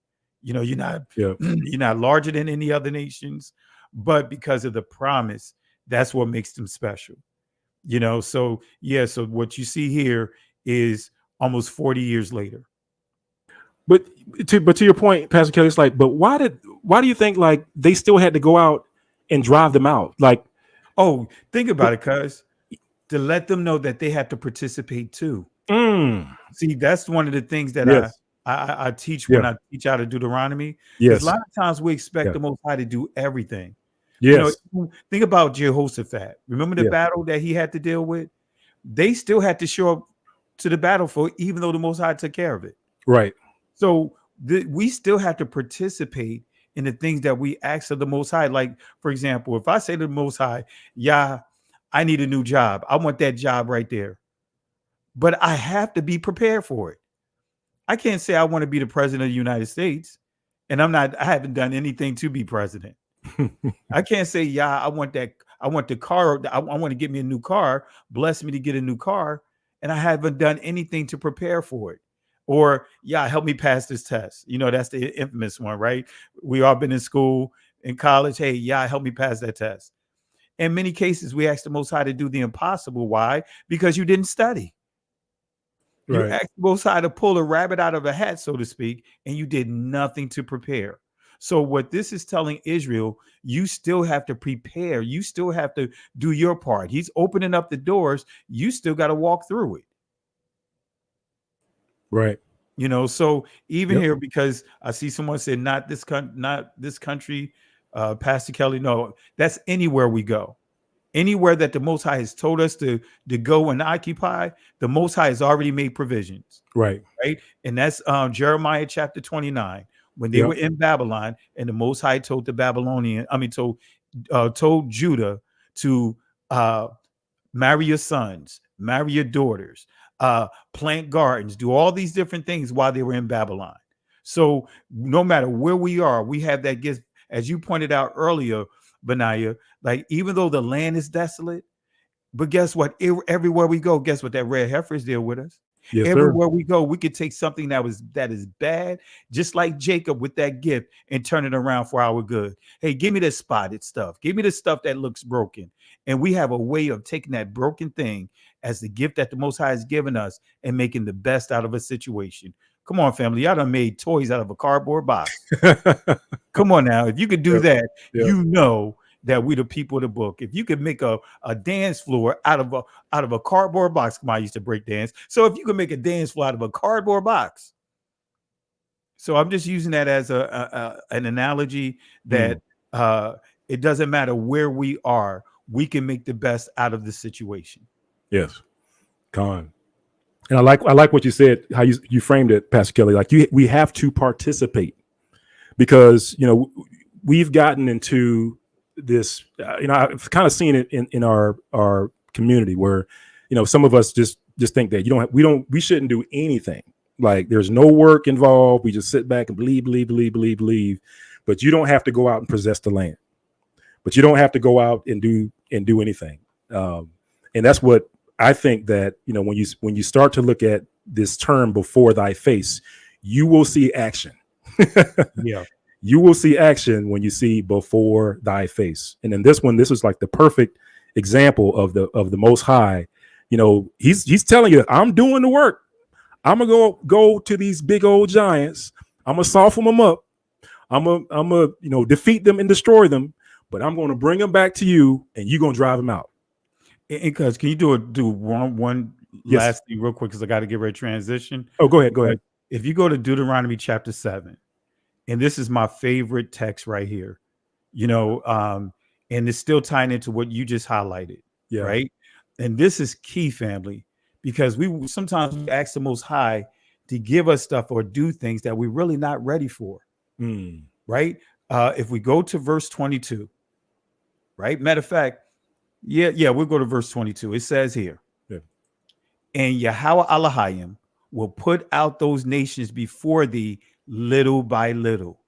You're not you're not larger than any other nations, but because of the promise, that's what makes them special. So what you see here is almost 40 years later. But to your point, Pastor Kelly, it's like, but why do you think like they still had to go out and drive them out? Like, oh, think about it, cuz to let them know that they have to participate too. See, that's one of the things that I teach when I teach out of Deuteronomy. Yes. A lot of times we expect the Most High to do everything. Yes. Think about Jehoshaphat. Remember the battle that he had to deal with? They still had to show up to the battlefield, even though the Most High took care of it. Right. So we still have to participate in the things that we ask of the Most High. Like, for example, if I say to the Most High, I need a new job. I want that job right there. But I have to be prepared for it. I can't say I want to be the president of the United States, and I haven't done anything to be president. I can't say, I want the car. I want to get me a new car. Bless me to get a new car. And I haven't done anything to prepare for it. Or, help me pass this test. That's the infamous one, right? We all been in school, in college. Hey, help me pass that test. In many cases, we ask the Most High to do the impossible. Why? Because you didn't study. You asked the Most High to pull a rabbit out of a hat, so to speak, and you did nothing to prepare. So what this is telling Israel, you still have to prepare. You still have to do your part. He's opening up the doors. You still got to walk through it. Right. So even here, because I see someone said, not this country, Pastor Kelly. No, that's anywhere we go. Anywhere that the Most High has told us to go and occupy, the Most High has already made provisions. Right. And that's Jeremiah chapter 29, when they were in Babylon, and the Most High told told Judah to marry your sons, marry your daughters, plant gardens, do all these different things while they were in Babylon. So no matter where we are, we have that gift, as you pointed out earlier, Benaiah, like, even though the land is desolate, but guess what? Everywhere we go, guess what? That red heifer is there with us. Yes, everywhere we go, we could take something that is bad, just like Jacob with that gift, and turn it around for our good. Hey, give me the spotted stuff. Give me the stuff that looks broken. And we have a way of taking that broken thing as the gift that the Most High has given us and making the best out of a situation. Come on, family. Y'all done made toys out of a cardboard box. Come on now. If you could do that, that we the people of the book. If you could make a dance floor out of a cardboard box, I used to break dance. So if you could make a dance floor out of a cardboard box, so I'm just using that as an analogy that it doesn't matter where we are, we can make the best out of the situation. Yes, Con. And I like what you said, how you framed it, Pastor Kelly. Like we have to participate, because we've gotten into this. I've kind of seen it in our community where some of us just think that we shouldn't do anything. Like there's no work involved. We just sit back and believe. But you don't have to go out and possess the land. But you don't have to go out and do anything. And that's what I think that, when you start to look at this term before thy face, you will see action. Yeah. You will see action when you see before thy face. And then this is like the perfect example of the Most High. He's telling you, I'm doing the work. I'm gonna go to these big old giants. I'm gonna soften them up. I'm gonna defeat them and destroy them. But I'm gonna bring them back to you, and you're gonna drive them out. Because can you do one last thing real quick? Because I got to get ready to transition. Oh, go ahead. If you go to Deuteronomy chapter 7, and this is my favorite text right here, and it's still tying into what you just highlighted. Yeah. Right. And this is key, family, because we sometimes ask the Most High to give us stuff or do things that we're really not ready for. Right. If we go to verse 22, right. Matter of fact, we'll go to verse 22. It says here, and Yahweh Elohim will put out those nations before thee little by little.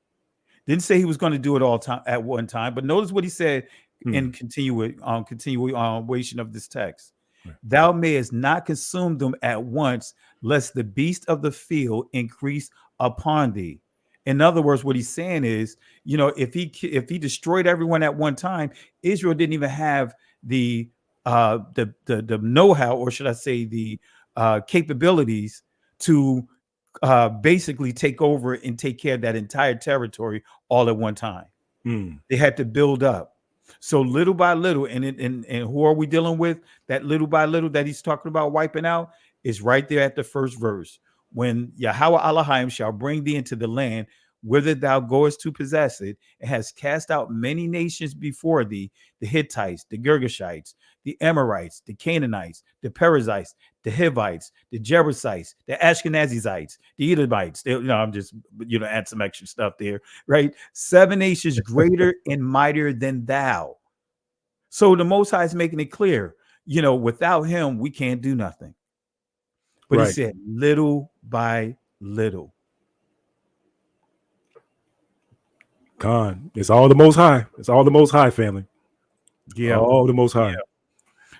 Didn't say he was going to do it all time at one time, but notice what he said in continuation of this text. Right. Thou mayest not consume them at once, lest the beast of the field increase upon thee. In other words, what he's saying is, if he destroyed everyone at one time, Israel didn't even have the know-how, or should I say the capabilities to basically take over and take care of that entire territory all at one time. They had to build up. So little by little, and who are we dealing with? That little by little that he's talking about wiping out is right there at the first verse. When Yahweh Elohim shall bring thee into the land, whither thou goest to possess it, and has cast out many nations before thee, the Hittites, the Girgashites, the Amorites, the Canaanites, the Perizzites, the Hivites, the Jebusites, the Ashkenazites, the Edomites. I'm just, add some extra stuff there, right? 7 nations greater and mightier than thou. So the Most High is making it clear, without him, we can't do nothing. But He said, little by little. Con, it's all the Most High. It's all the Most High, family. Yeah, all the Most High. Yeah.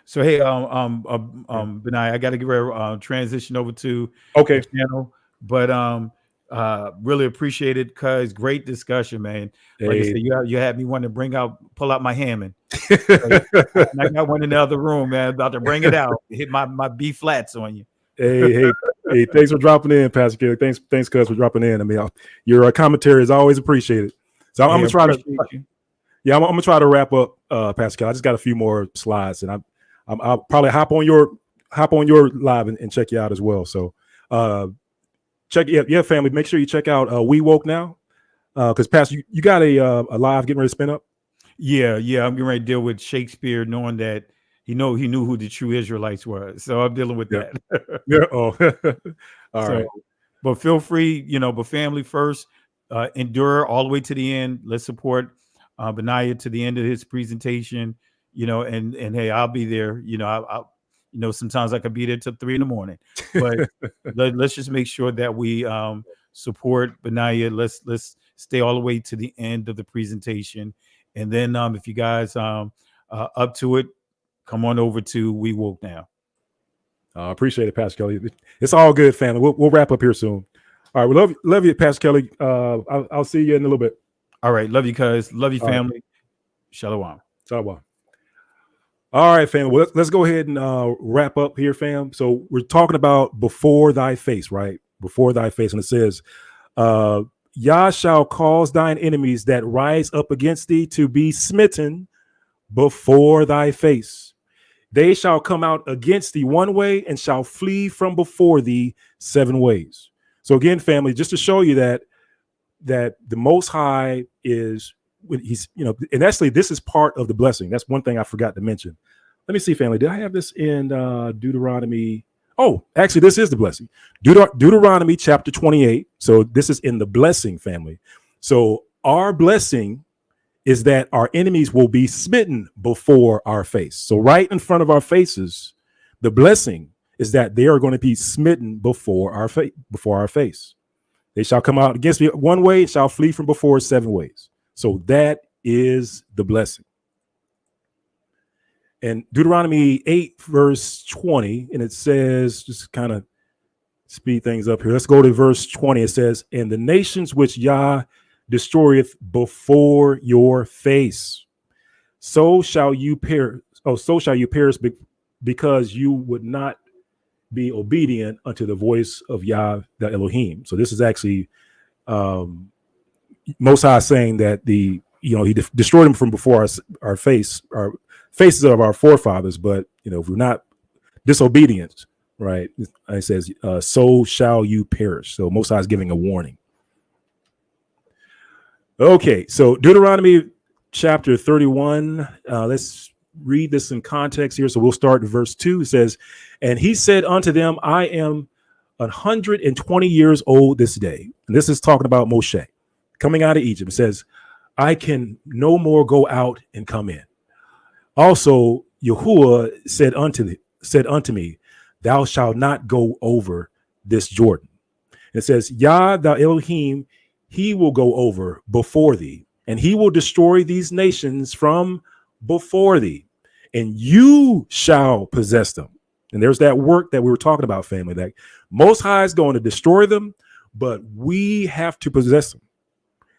So hey, Benai, I got to get ready to transition over to the channel, but really appreciate it, cuz great discussion, man. Like I said, you had me wanting to pull out my Hammond. And I got one in the other room, man, about to bring it out, hit my B flats on you. Hey, thanks for dropping in, Pastor Kelly. Thanks, cuz, for dropping in. I mean, your commentary is always appreciated. So I'm gonna try to, I'm gonna try to wrap up, Pastor Kelly. I just got a few more slides, and I'll probably hop on your live and check you out as well. So check, family. Make sure you check out We Woke Now, because Pastor, you got a live getting ready to spin up. Yeah, I'm getting ready to deal with Shakespeare, knowing that he knew who the true Israelites were. So I'm dealing with that. All right. But feel free, but family first. Endure all the way to the end. Let's support Benaiah to the end of his presentation. And hey, I'll be there. Sometimes I could be there till 3 a.m. But let's just make sure that we support Benaiah. Let's stay all the way to the end of the presentation. And then if you guys up to it, come on over to We Woke Now. I appreciate it, Pastor Kelly. It's all good, family. We'll wrap up here soon. All right, we love you, Pastor Kelly. I'll see you in a little bit. All right, love you, cuz. Love you, family. Right. Shalom. Shalom. All right, fam. Well, let's go ahead and wrap up here, fam. So we're talking about before thy face, right? Before thy face. And it says, Yah shall cause thine enemies that rise up against thee to be smitten before thy face. They shall come out against thee one way and shall flee from before thee 7 ways. So again, family, just to show you that the Most High is, he's, and actually this is part of the blessing. That's one thing I forgot to mention. Let me see, family. Did I have this in Deuteronomy? Oh, actually, this is the blessing. Deuteronomy chapter 28. So this is in the blessing, family. So our blessing is that our enemies will be smitten before our face. So right in front of our faces, the blessing is that they are going to be smitten before our face. They shall come out against me one way, shall flee from before 7 ways. So that is the blessing. And Deuteronomy 8, verse 20, and it says, just kind of speed things up here. Let's go to verse 20. It says, and the nations which Yah destroyeth before your face, so shall you perish. Oh, so shall you perish because you would not be obedient unto the voice of Yah the Elohim. So this is actually Most High saying that he destroyed them from before our faces of our forefathers. But if we're not disobedient, right? It says, so shall you perish. So Most High is giving a warning. Okay, so Deuteronomy chapter 31. Let's read this in context here. So we'll start in verse 2. It says, and he said unto them, I am 120 years old this day. And this is talking about Moshe coming out of Egypt. It says, I can no more go out and come in. Also, Yahuwah said unto me, thou shalt not go over this Jordan. And it says, Yah thou Elohim, he will go over before thee, and he will destroy these nations from before thee, and you shall possess them. And there's that work that we were talking about, family, that Most High is going to destroy them, but we have to possess them.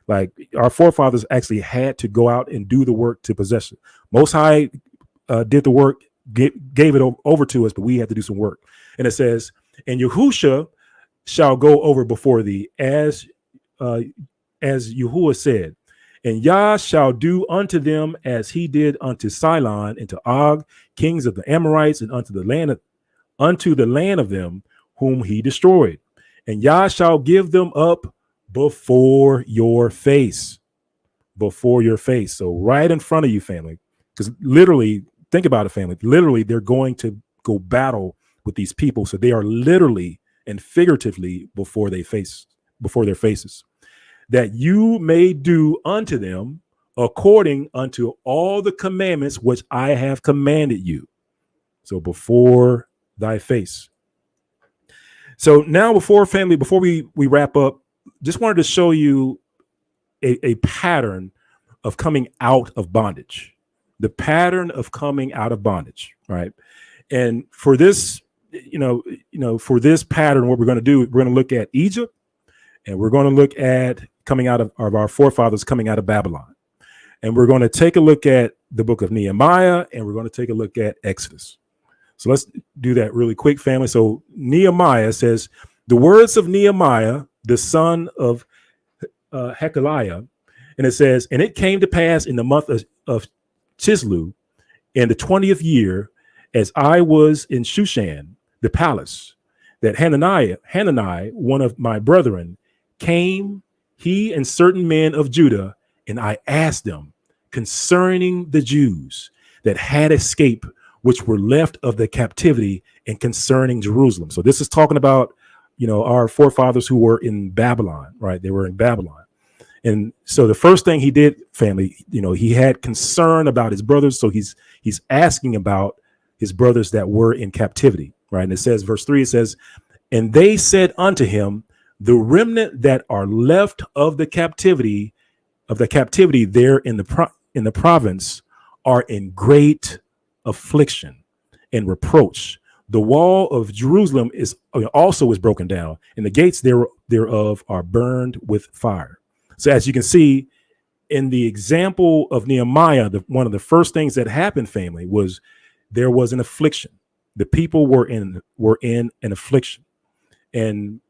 Like our forefathers actually had to go out and do the work to possess it. Most High did the work, gave it over to us, but we had to do some work. And it says, and Yahusha shall go over before thee, as Yahuwah said, and Yah shall do unto them as he did unto Sihon and to Og, kings of the Amorites, and unto the land of them whom he destroyed. And Yah shall give them up before your face. Before your face. So right in front of you, family. Because literally, think about it, family. Literally, they're going to go battle with these people. So they are literally and figuratively before their faces. That you may do unto them according unto all the commandments which I have commanded you. So before thy face. So now before we wrap up, just wanted to show you a pattern of coming out of bondage. The pattern of coming out of bondage, right? And for this, for this pattern, what we're going to do, we're going to look at Egypt, and we're going to look at coming out of our forefathers coming out of Babylon. And we're going to take a look at the book of Nehemiah, and we're going to take a look at Exodus. So let's do that really quick, family. So Nehemiah says, the words of Nehemiah, the son of Hekeliah, and it says, and it came to pass in the month of Chislev, in the 20th year, as I was in Shushan, the palace, that Hanani, one of my brethren, came, he and certain men of Judah, and I asked them concerning the Jews that had escaped, which were left of the captivity, and concerning Jerusalem. So this is talking about, our forefathers who were in Babylon, right? They were in Babylon. And so the first thing he did, family, he had concern about his brothers. So he's asking about his brothers that were in captivity, right? And it says, verse 3, it says, and they said unto him, the remnant that are left of the captivity there in the province are in great affliction and reproach. The wall of Jerusalem is broken down, and the gates thereof are burned with fire. So as you can see in the example of Nehemiah, one of the first things that happened, family, was there was an affliction. The people were in an affliction. And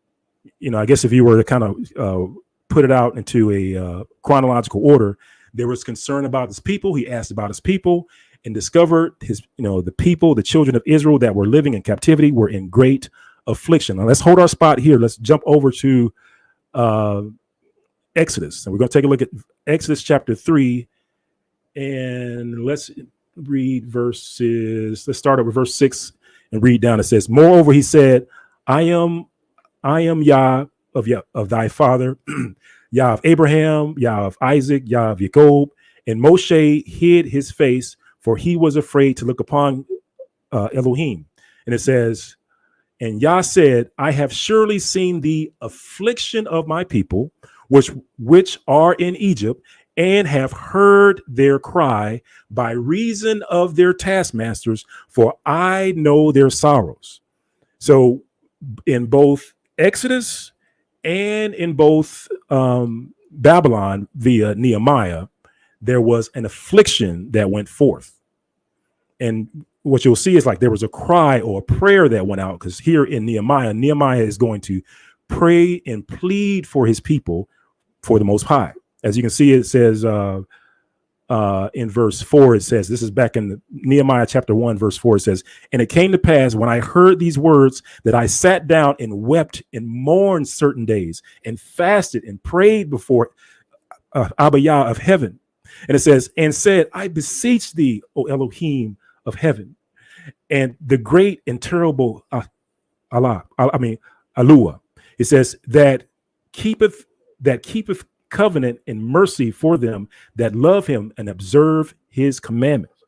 I guess if you were to kind of put it out into a chronological order, There was concern about his people. He asked about his people and discovered the people, the children of Israel that were living in captivity were in great affliction. Now let's hold our spot here. Let's jump over to Exodus. And we're going to take a look at Exodus chapter 3. And let's read verses. Let's start up with verse 6 and read down. It says, moreover, he said, I am Yah of thy father, Yah of Abraham, Yah of Isaac, Yah of Jacob. And Moshe hid his face, for he was afraid to look upon Elohim. And it says, and Yah said, I have surely seen the affliction of my people, which are in Egypt, and have heard their cry by reason of their taskmasters, for I know their sorrows. So in both Exodus and in both Babylon via Nehemiah, there was an affliction that went forth. And what you'll see is like there was a cry or a prayer that went out, because here in Nehemiah is going to pray and plead for his people for the Most High. As you can see, it says in verse 4, it says, this is back in Nehemiah chapter 1, verse 4, it says, and it came to pass when I heard these words that I sat down and wept and mourned certain days and fasted and prayed before Abba Yah of heaven. And it says, and said, I beseech thee, O Elohim of heaven, and the great and terrible Alua. It says that keepeth covenant and mercy for them that love him and observe his commandments.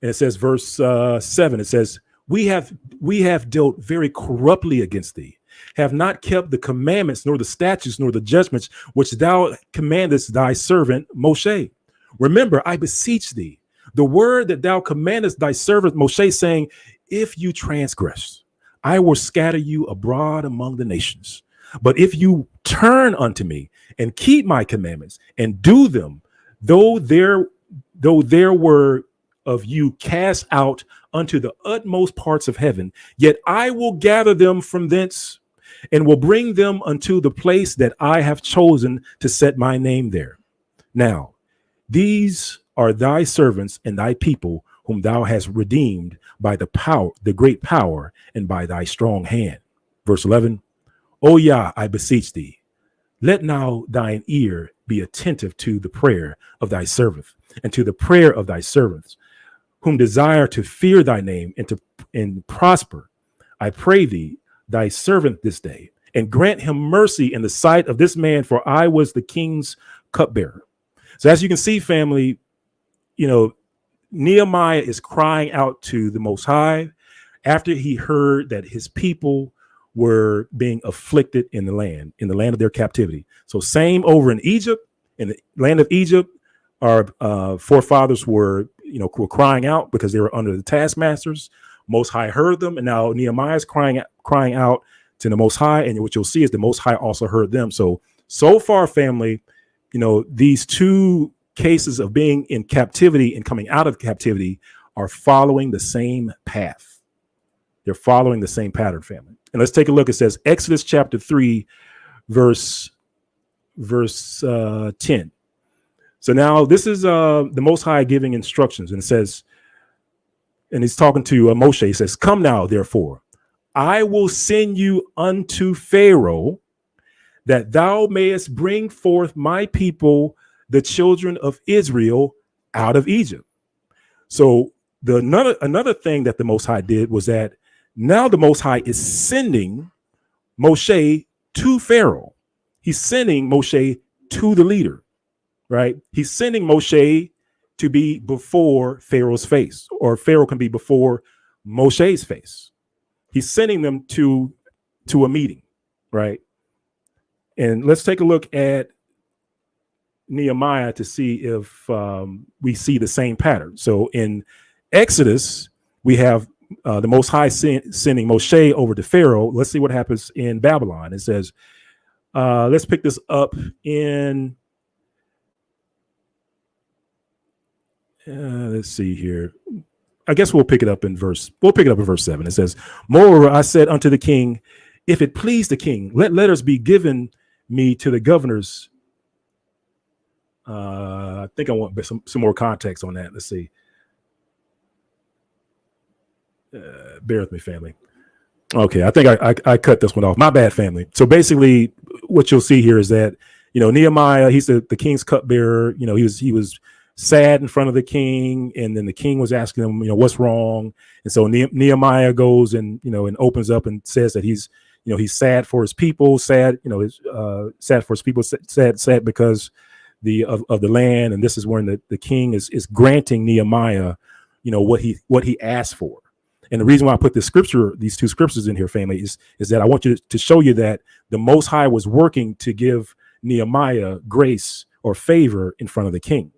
And it says, verse 7, it says, we have dealt very corruptly against thee, have not kept the commandments, nor the statutes, nor the judgments, which thou commandest thy servant Moshe. Remember, I beseech thee, the word that thou commandest thy servant Moshe, saying, if you transgress, I will scatter you abroad among the nations. But if you turn unto me and keep my commandments and do them, though there were of you cast out unto the utmost parts of heaven, yet I will gather them from thence and will bring them unto the place that I have chosen to set my name there. Now, these are thy servants and thy people, whom thou hast redeemed by the great power, and by thy strong hand. Verse 11, O Yah, I beseech thee, let now thine ear be attentive to the prayer of thy servant, and to the prayer of thy servants, whom desire to fear thy name and prosper. I pray thee, thy servant this day, and grant him mercy in the sight of this man, for I was the king's cupbearer. So as you can see, family, Nehemiah is crying out to the Most High after he heard that his people were being afflicted in the land of their captivity. So same over in Egypt, in the land of Egypt, our forefathers were crying out because they were under the taskmasters. Most High heard them, and now Nehemiah is crying out to the Most High, and what you'll see is the Most High also heard them. So far, family, these two cases of being in captivity and coming out of captivity are following the same path. They're following the same pattern, family. And let's take a look. It says Exodus chapter 3, verse 10. So now this is the Most High giving instructions, and it says, and he's talking to Moshe. He says, come now, therefore, I will send you unto Pharaoh, that thou mayest bring forth my people, the children of Israel, out of Egypt. So another thing that the Most High did was that now the Most High is sending Moshe to Pharaoh. He's sending Moshe to the leader, right? He's sending Moshe to be before Pharaoh's face, or Pharaoh can be before Moshe's face. He's sending them to a meeting, right? And let's take a look at Nehemiah to see if we see the same pattern. So in Exodus, we have the Most High sending Moshe over to Pharaoh. Let's see what happens in Babylon. It says, let's pick this up in, let's see here. I guess we'll pick it up in verse 7. It says, moreover, I said unto the king, if it please the king, let letters be given me to the governors I think I want some more context on that. Let's see. Bear with me, family. Okay, I think I cut this one off. My bad, family. So basically, what you'll see here is that, you know, Nehemiah, he's the king's cupbearer. You know, he was sad in front of the king, and then the king was asking him, you know, what's wrong. And so Nehemiah goes and, you know, and opens up and says that he's sad for his people, sad for his people, sad because of the land. And this is when the king is granting Nehemiah, you know, what he asked for. And the reason why I put these two scriptures in here, family, is that I want you to show you that the Most High was working to give Nehemiah grace or favor in front of the king.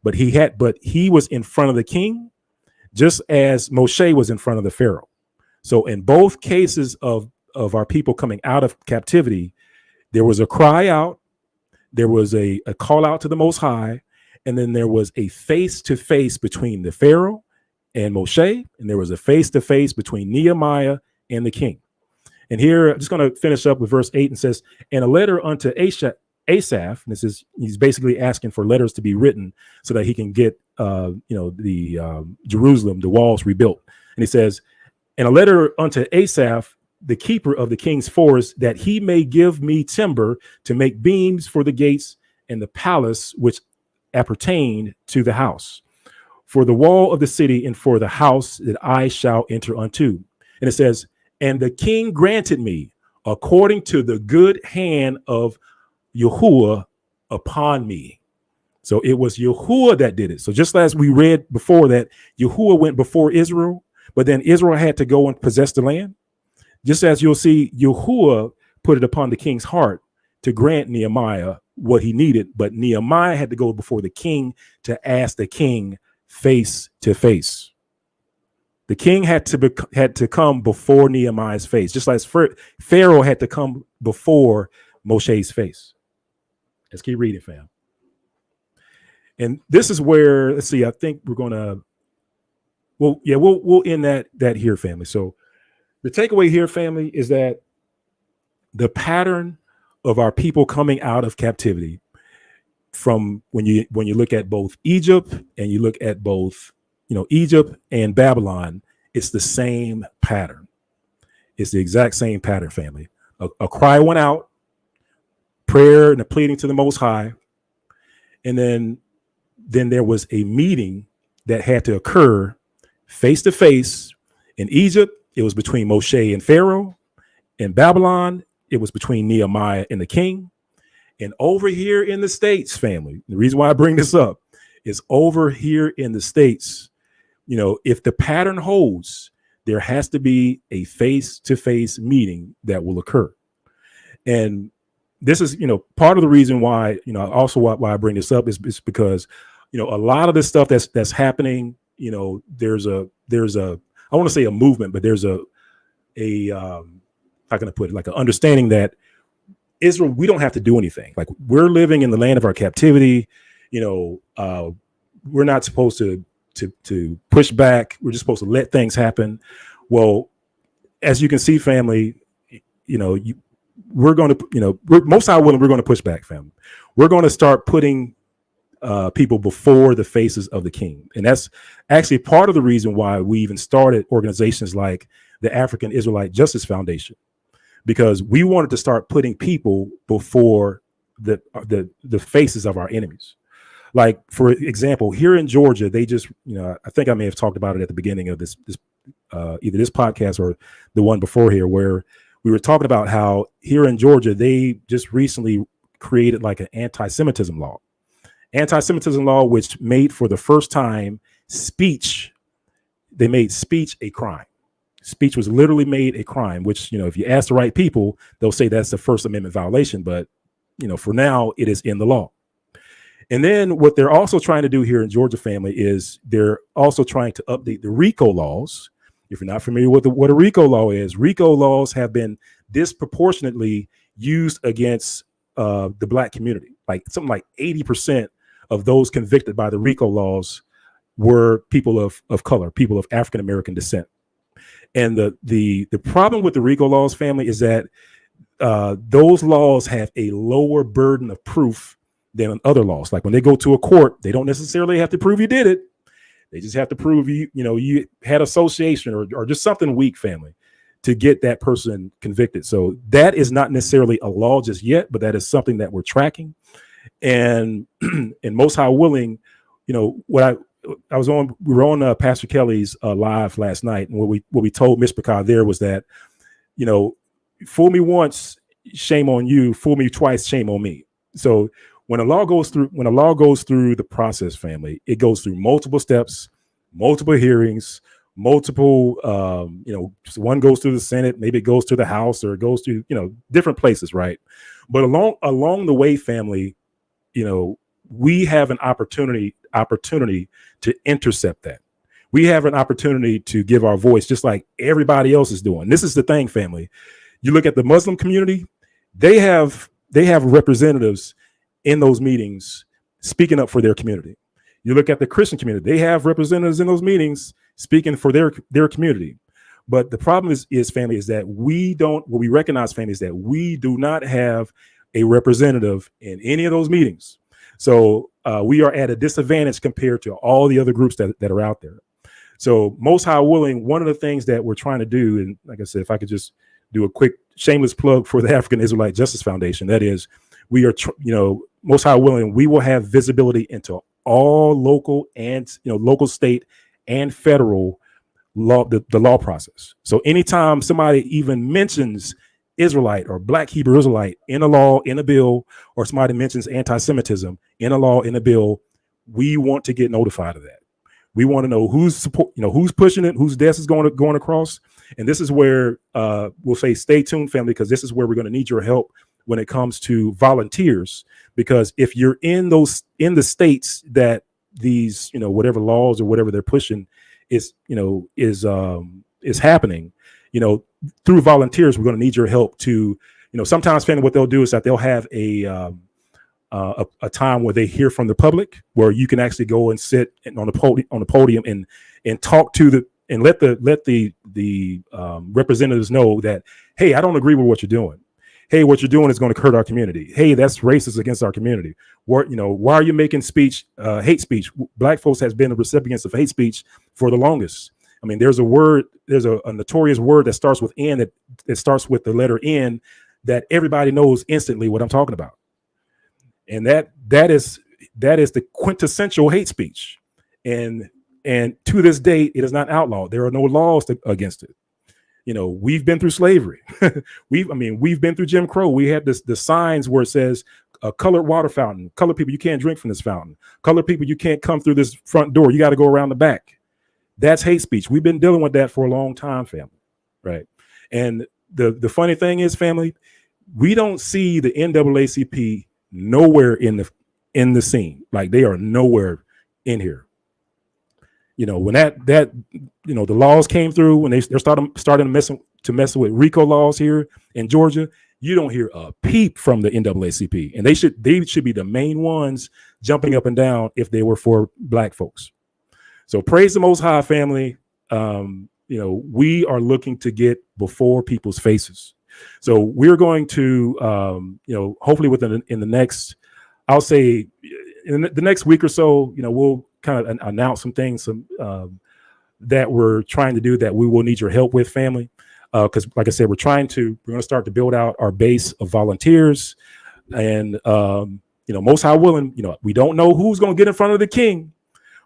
But he was in front of the king, just as Moshe was in front of the Pharaoh. So in both cases of our people coming out of captivity, there was a cry out, there was a call out to the Most High, and then there was a face-to-face between the Pharaoh and Moshe, and there was a face-to-face between Nehemiah and the king. And here, I'm just going to finish up with verse 8, and says, and a letter unto Asaph, and he's basically asking for letters to be written so that he can get Jerusalem, the walls rebuilt. And he says, and a letter unto Asaph, the keeper of the king's forest, that he may give me timber to make beams for the gates and the palace which appertain to the house, for the wall of the city, and for the house that I shall enter unto. And it says, and the king granted me according to the good hand of Yahuwah upon me. So it was Yahuwah that did it. So just as we read before that Yahuwah went before Israel, but then Israel had to go and possess the land. Just as you'll see, Yahuwah put it upon the king's heart to grant Nehemiah what he needed, but Nehemiah had to go before the king to ask the king face to face. The king had to come before Nehemiah's face, just like Pharaoh had to come before Moshe's face. Let's keep reading, fam. And this is where, let's see, I think we're gonna, we'll end that here, family. So the takeaway here, family, is that the pattern of our people coming out of captivity, from when you look at both Egypt and you look at both, you know, Egypt and Babylon, it's the same pattern. It's the exact same pattern, family. A cry went out, prayer and a pleading to the Most High, and then there was a meeting that had to occur face to face. In Egypt, it was between Moshe and Pharaoh. In Babylon, it was between Nehemiah and the king. And over here in the States, family, the reason why I bring this up is over here in the States, you know, if the pattern holds, there has to be a face-to-face meeting that will occur. And this is, you know, part of the reason why, you know, also why I bring this up is because, you know, a lot of the stuff that's happening, you know, there's a I want to say a movement, but there's a how can I put it, like an understanding that Israel, we don't have to do anything. Like, we're living in the land of our captivity. You know, we're not supposed to push back. We're just supposed to let things happen. Well, as you can see, family, you know, we're going to, you know, most high willing, we're going to push back, family. We're going to start putting people before the faces of the king. And that's actually part of the reason why we even started organizations like the African Israelite Justice Foundation, because we wanted to start putting people before the faces of our enemies. Like, for example, here in Georgia, they just, you know, I think I may have talked about it at the beginning of this either this podcast or the one before here, where we were talking about how here in Georgia, they just recently created like an anti-Semitism law, which made for the first time speech. They made speech a crime. Speech was literally made a crime, which, you know, if you ask the right people, they'll say that's the First Amendment violation. But, you know, for now, it is in the law. And then what they're also trying to do here in Georgia, family, is they're also trying to update the RICO laws. If you're not familiar with what a RICO law is, RICO laws have been disproportionately used against the Black community. Like, something like 80% of those convicted by the RICO laws were people of color, people of African American descent. And the problem with the RICO laws, family, is that those laws have a lower burden of proof than other laws. Like when they go to a court, they don't necessarily have to prove you did it. They just have to prove you had association or just something weak, family, to get that person convicted. So that is not necessarily a law just yet, but that is something that we're tracking. And and most high willing, what we were on Pastor Kelly's live last night, and what we told Ms. Picard there was that, fool me once, shame on you. Fool me twice, shame on me. So when a law goes through the process, family, it goes through multiple steps, multiple hearings, multiple, one goes through the Senate, maybe it goes to the House, or it goes to, different places, right? But along the way, family, we have an opportunity to intercept that. We have an opportunity to give our voice, just like everybody else is doing. This is the thing, family. You look at the Muslim community; they have representatives in those meetings speaking up for their community. You look at the Christian community; they have representatives in those meetings speaking for their community. But the problem is family, is that what we recognize, family, is that we do not have a representative in any of those meetings. So we are at a disadvantage compared to all the other groups that are out there. So most high willing, one of the things that we're trying to do, and like I said, if I could just do a quick shameless plug for the African Israelite Justice Foundation, that is, we are, most high willing, we will have visibility into all local and, local, state, and federal law, the law process. So anytime somebody even mentions Israelite or Black Hebrew Israelite in a law, in a bill, or somebody mentions anti-Semitism in a law, in a bill, we want to get notified of that. We want to know who's who's pushing it, whose desk is going across. And this is where we'll say, stay tuned, family, because this is where we're going to need your help when it comes to volunteers. Because if you're in the states that these, whatever laws or whatever they're pushing is happening, through volunteers, we're going to need your help to, sometimes, family, what they'll do is that they'll have a time where they hear from the public, where you can actually go and sit on the podium and talk to and let the representatives know that, hey, I don't agree with what you're doing. Hey, what you're doing is going to hurt our community. Hey, that's racist against our community. Why are you making hate speech? Black folks has been the recipients of hate speech for the longest. I mean, there's a notorious word that starts with N, that starts with the letter N, that everybody knows instantly what I'm talking about. And that is the quintessential hate speech. And to this day, it is not outlawed. There are no laws against it. We've been through slavery. We've been through Jim Crow. We had the signs where it says a colored water fountain. Colored people, you can't drink from this fountain. Colored people, you can't come through this front door. You got to go around the back. That's hate speech. We've been dealing with that for a long time, family. Right. And the funny thing is, family, we don't see the NAACP nowhere in the scene. Like, they are nowhere in here. When the laws came through, when they're starting to mess with RICO laws here in Georgia, you don't hear a peep from the NAACP, and they should be the main ones jumping up and down if they were for Black folks. So praise the Most High, family. We are looking to get before people's faces. So we're going to, hopefully in the next, I'll say in the next week or so, we'll kind of announce some things that we're trying to do that we will need your help with, family. Because like I said, we're going to start to build out our base of volunteers, and most high willing, we don't know who's going to get in front of the king,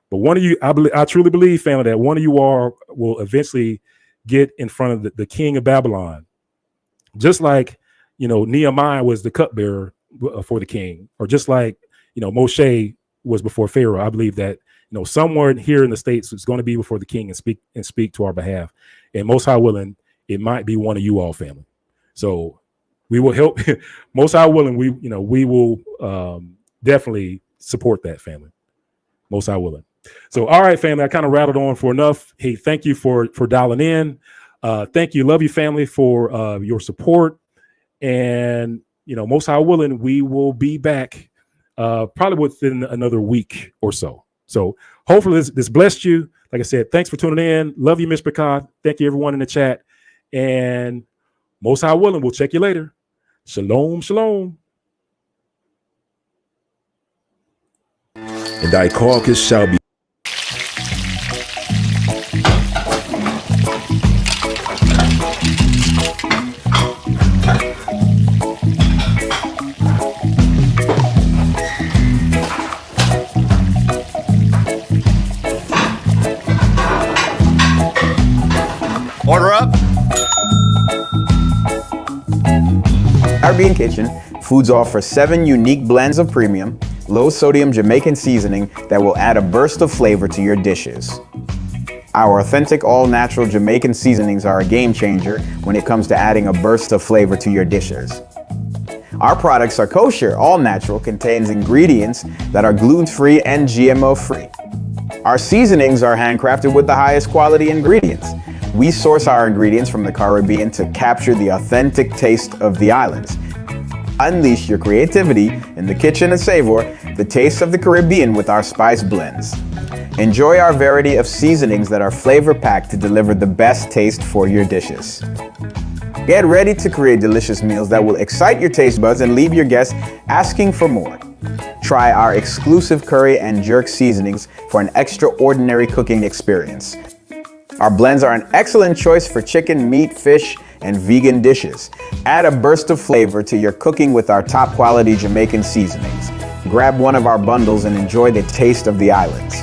but one of you, I truly believe, family, that one of you all will eventually get in front of the king of Babylon, just like Nehemiah was the cupbearer for the king, or just like Moshe was before Pharaoh. I believe that somewhere here in the States is going to be before the king and speak to our behalf, and most high willing, it might be one of you all, family. So we will help. Most high willing, we will definitely support that, family. Most high willing. So, all right, family, I kind of rattled on for enough. Hey, thank you for dialing in. Thank you. Love you, family, for your support. And, most high willing, we will be back probably within another week or so. So hopefully this blessed you. Like I said, thanks for tuning in. Love you, Ms. Picard. Thank you, everyone in the chat. And most high willing, we'll check you later. Shalom, shalom. and thy carcass shall be Order up. Caribbean Kitchen, Foods offer 7 unique blends of premium, low-sodium Jamaican seasoning that will add a burst of flavor to your dishes. Our authentic all-natural Jamaican seasonings are a game changer when it comes to adding a burst of flavor to your dishes. Our products are kosher, all-natural, contains ingredients that are gluten-free and GMO-free. Our seasonings are handcrafted with the highest quality ingredients. We source our ingredients from the Caribbean to capture the authentic taste of the islands. Unleash your creativity in the kitchen and savor the taste of the Caribbean with our spice blends. Enjoy our variety of seasonings that are flavor-packed to deliver the best taste for your dishes. Get ready to create delicious meals that will excite your taste buds and leave your guests asking for more. Try our exclusive curry and jerk seasonings for an extraordinary cooking experience. Our blends are an excellent choice for chicken, meat, fish, and vegan dishes. Add a burst of flavor to your cooking with our top quality Jamaican seasonings. Grab one of our bundles and enjoy the taste of the islands.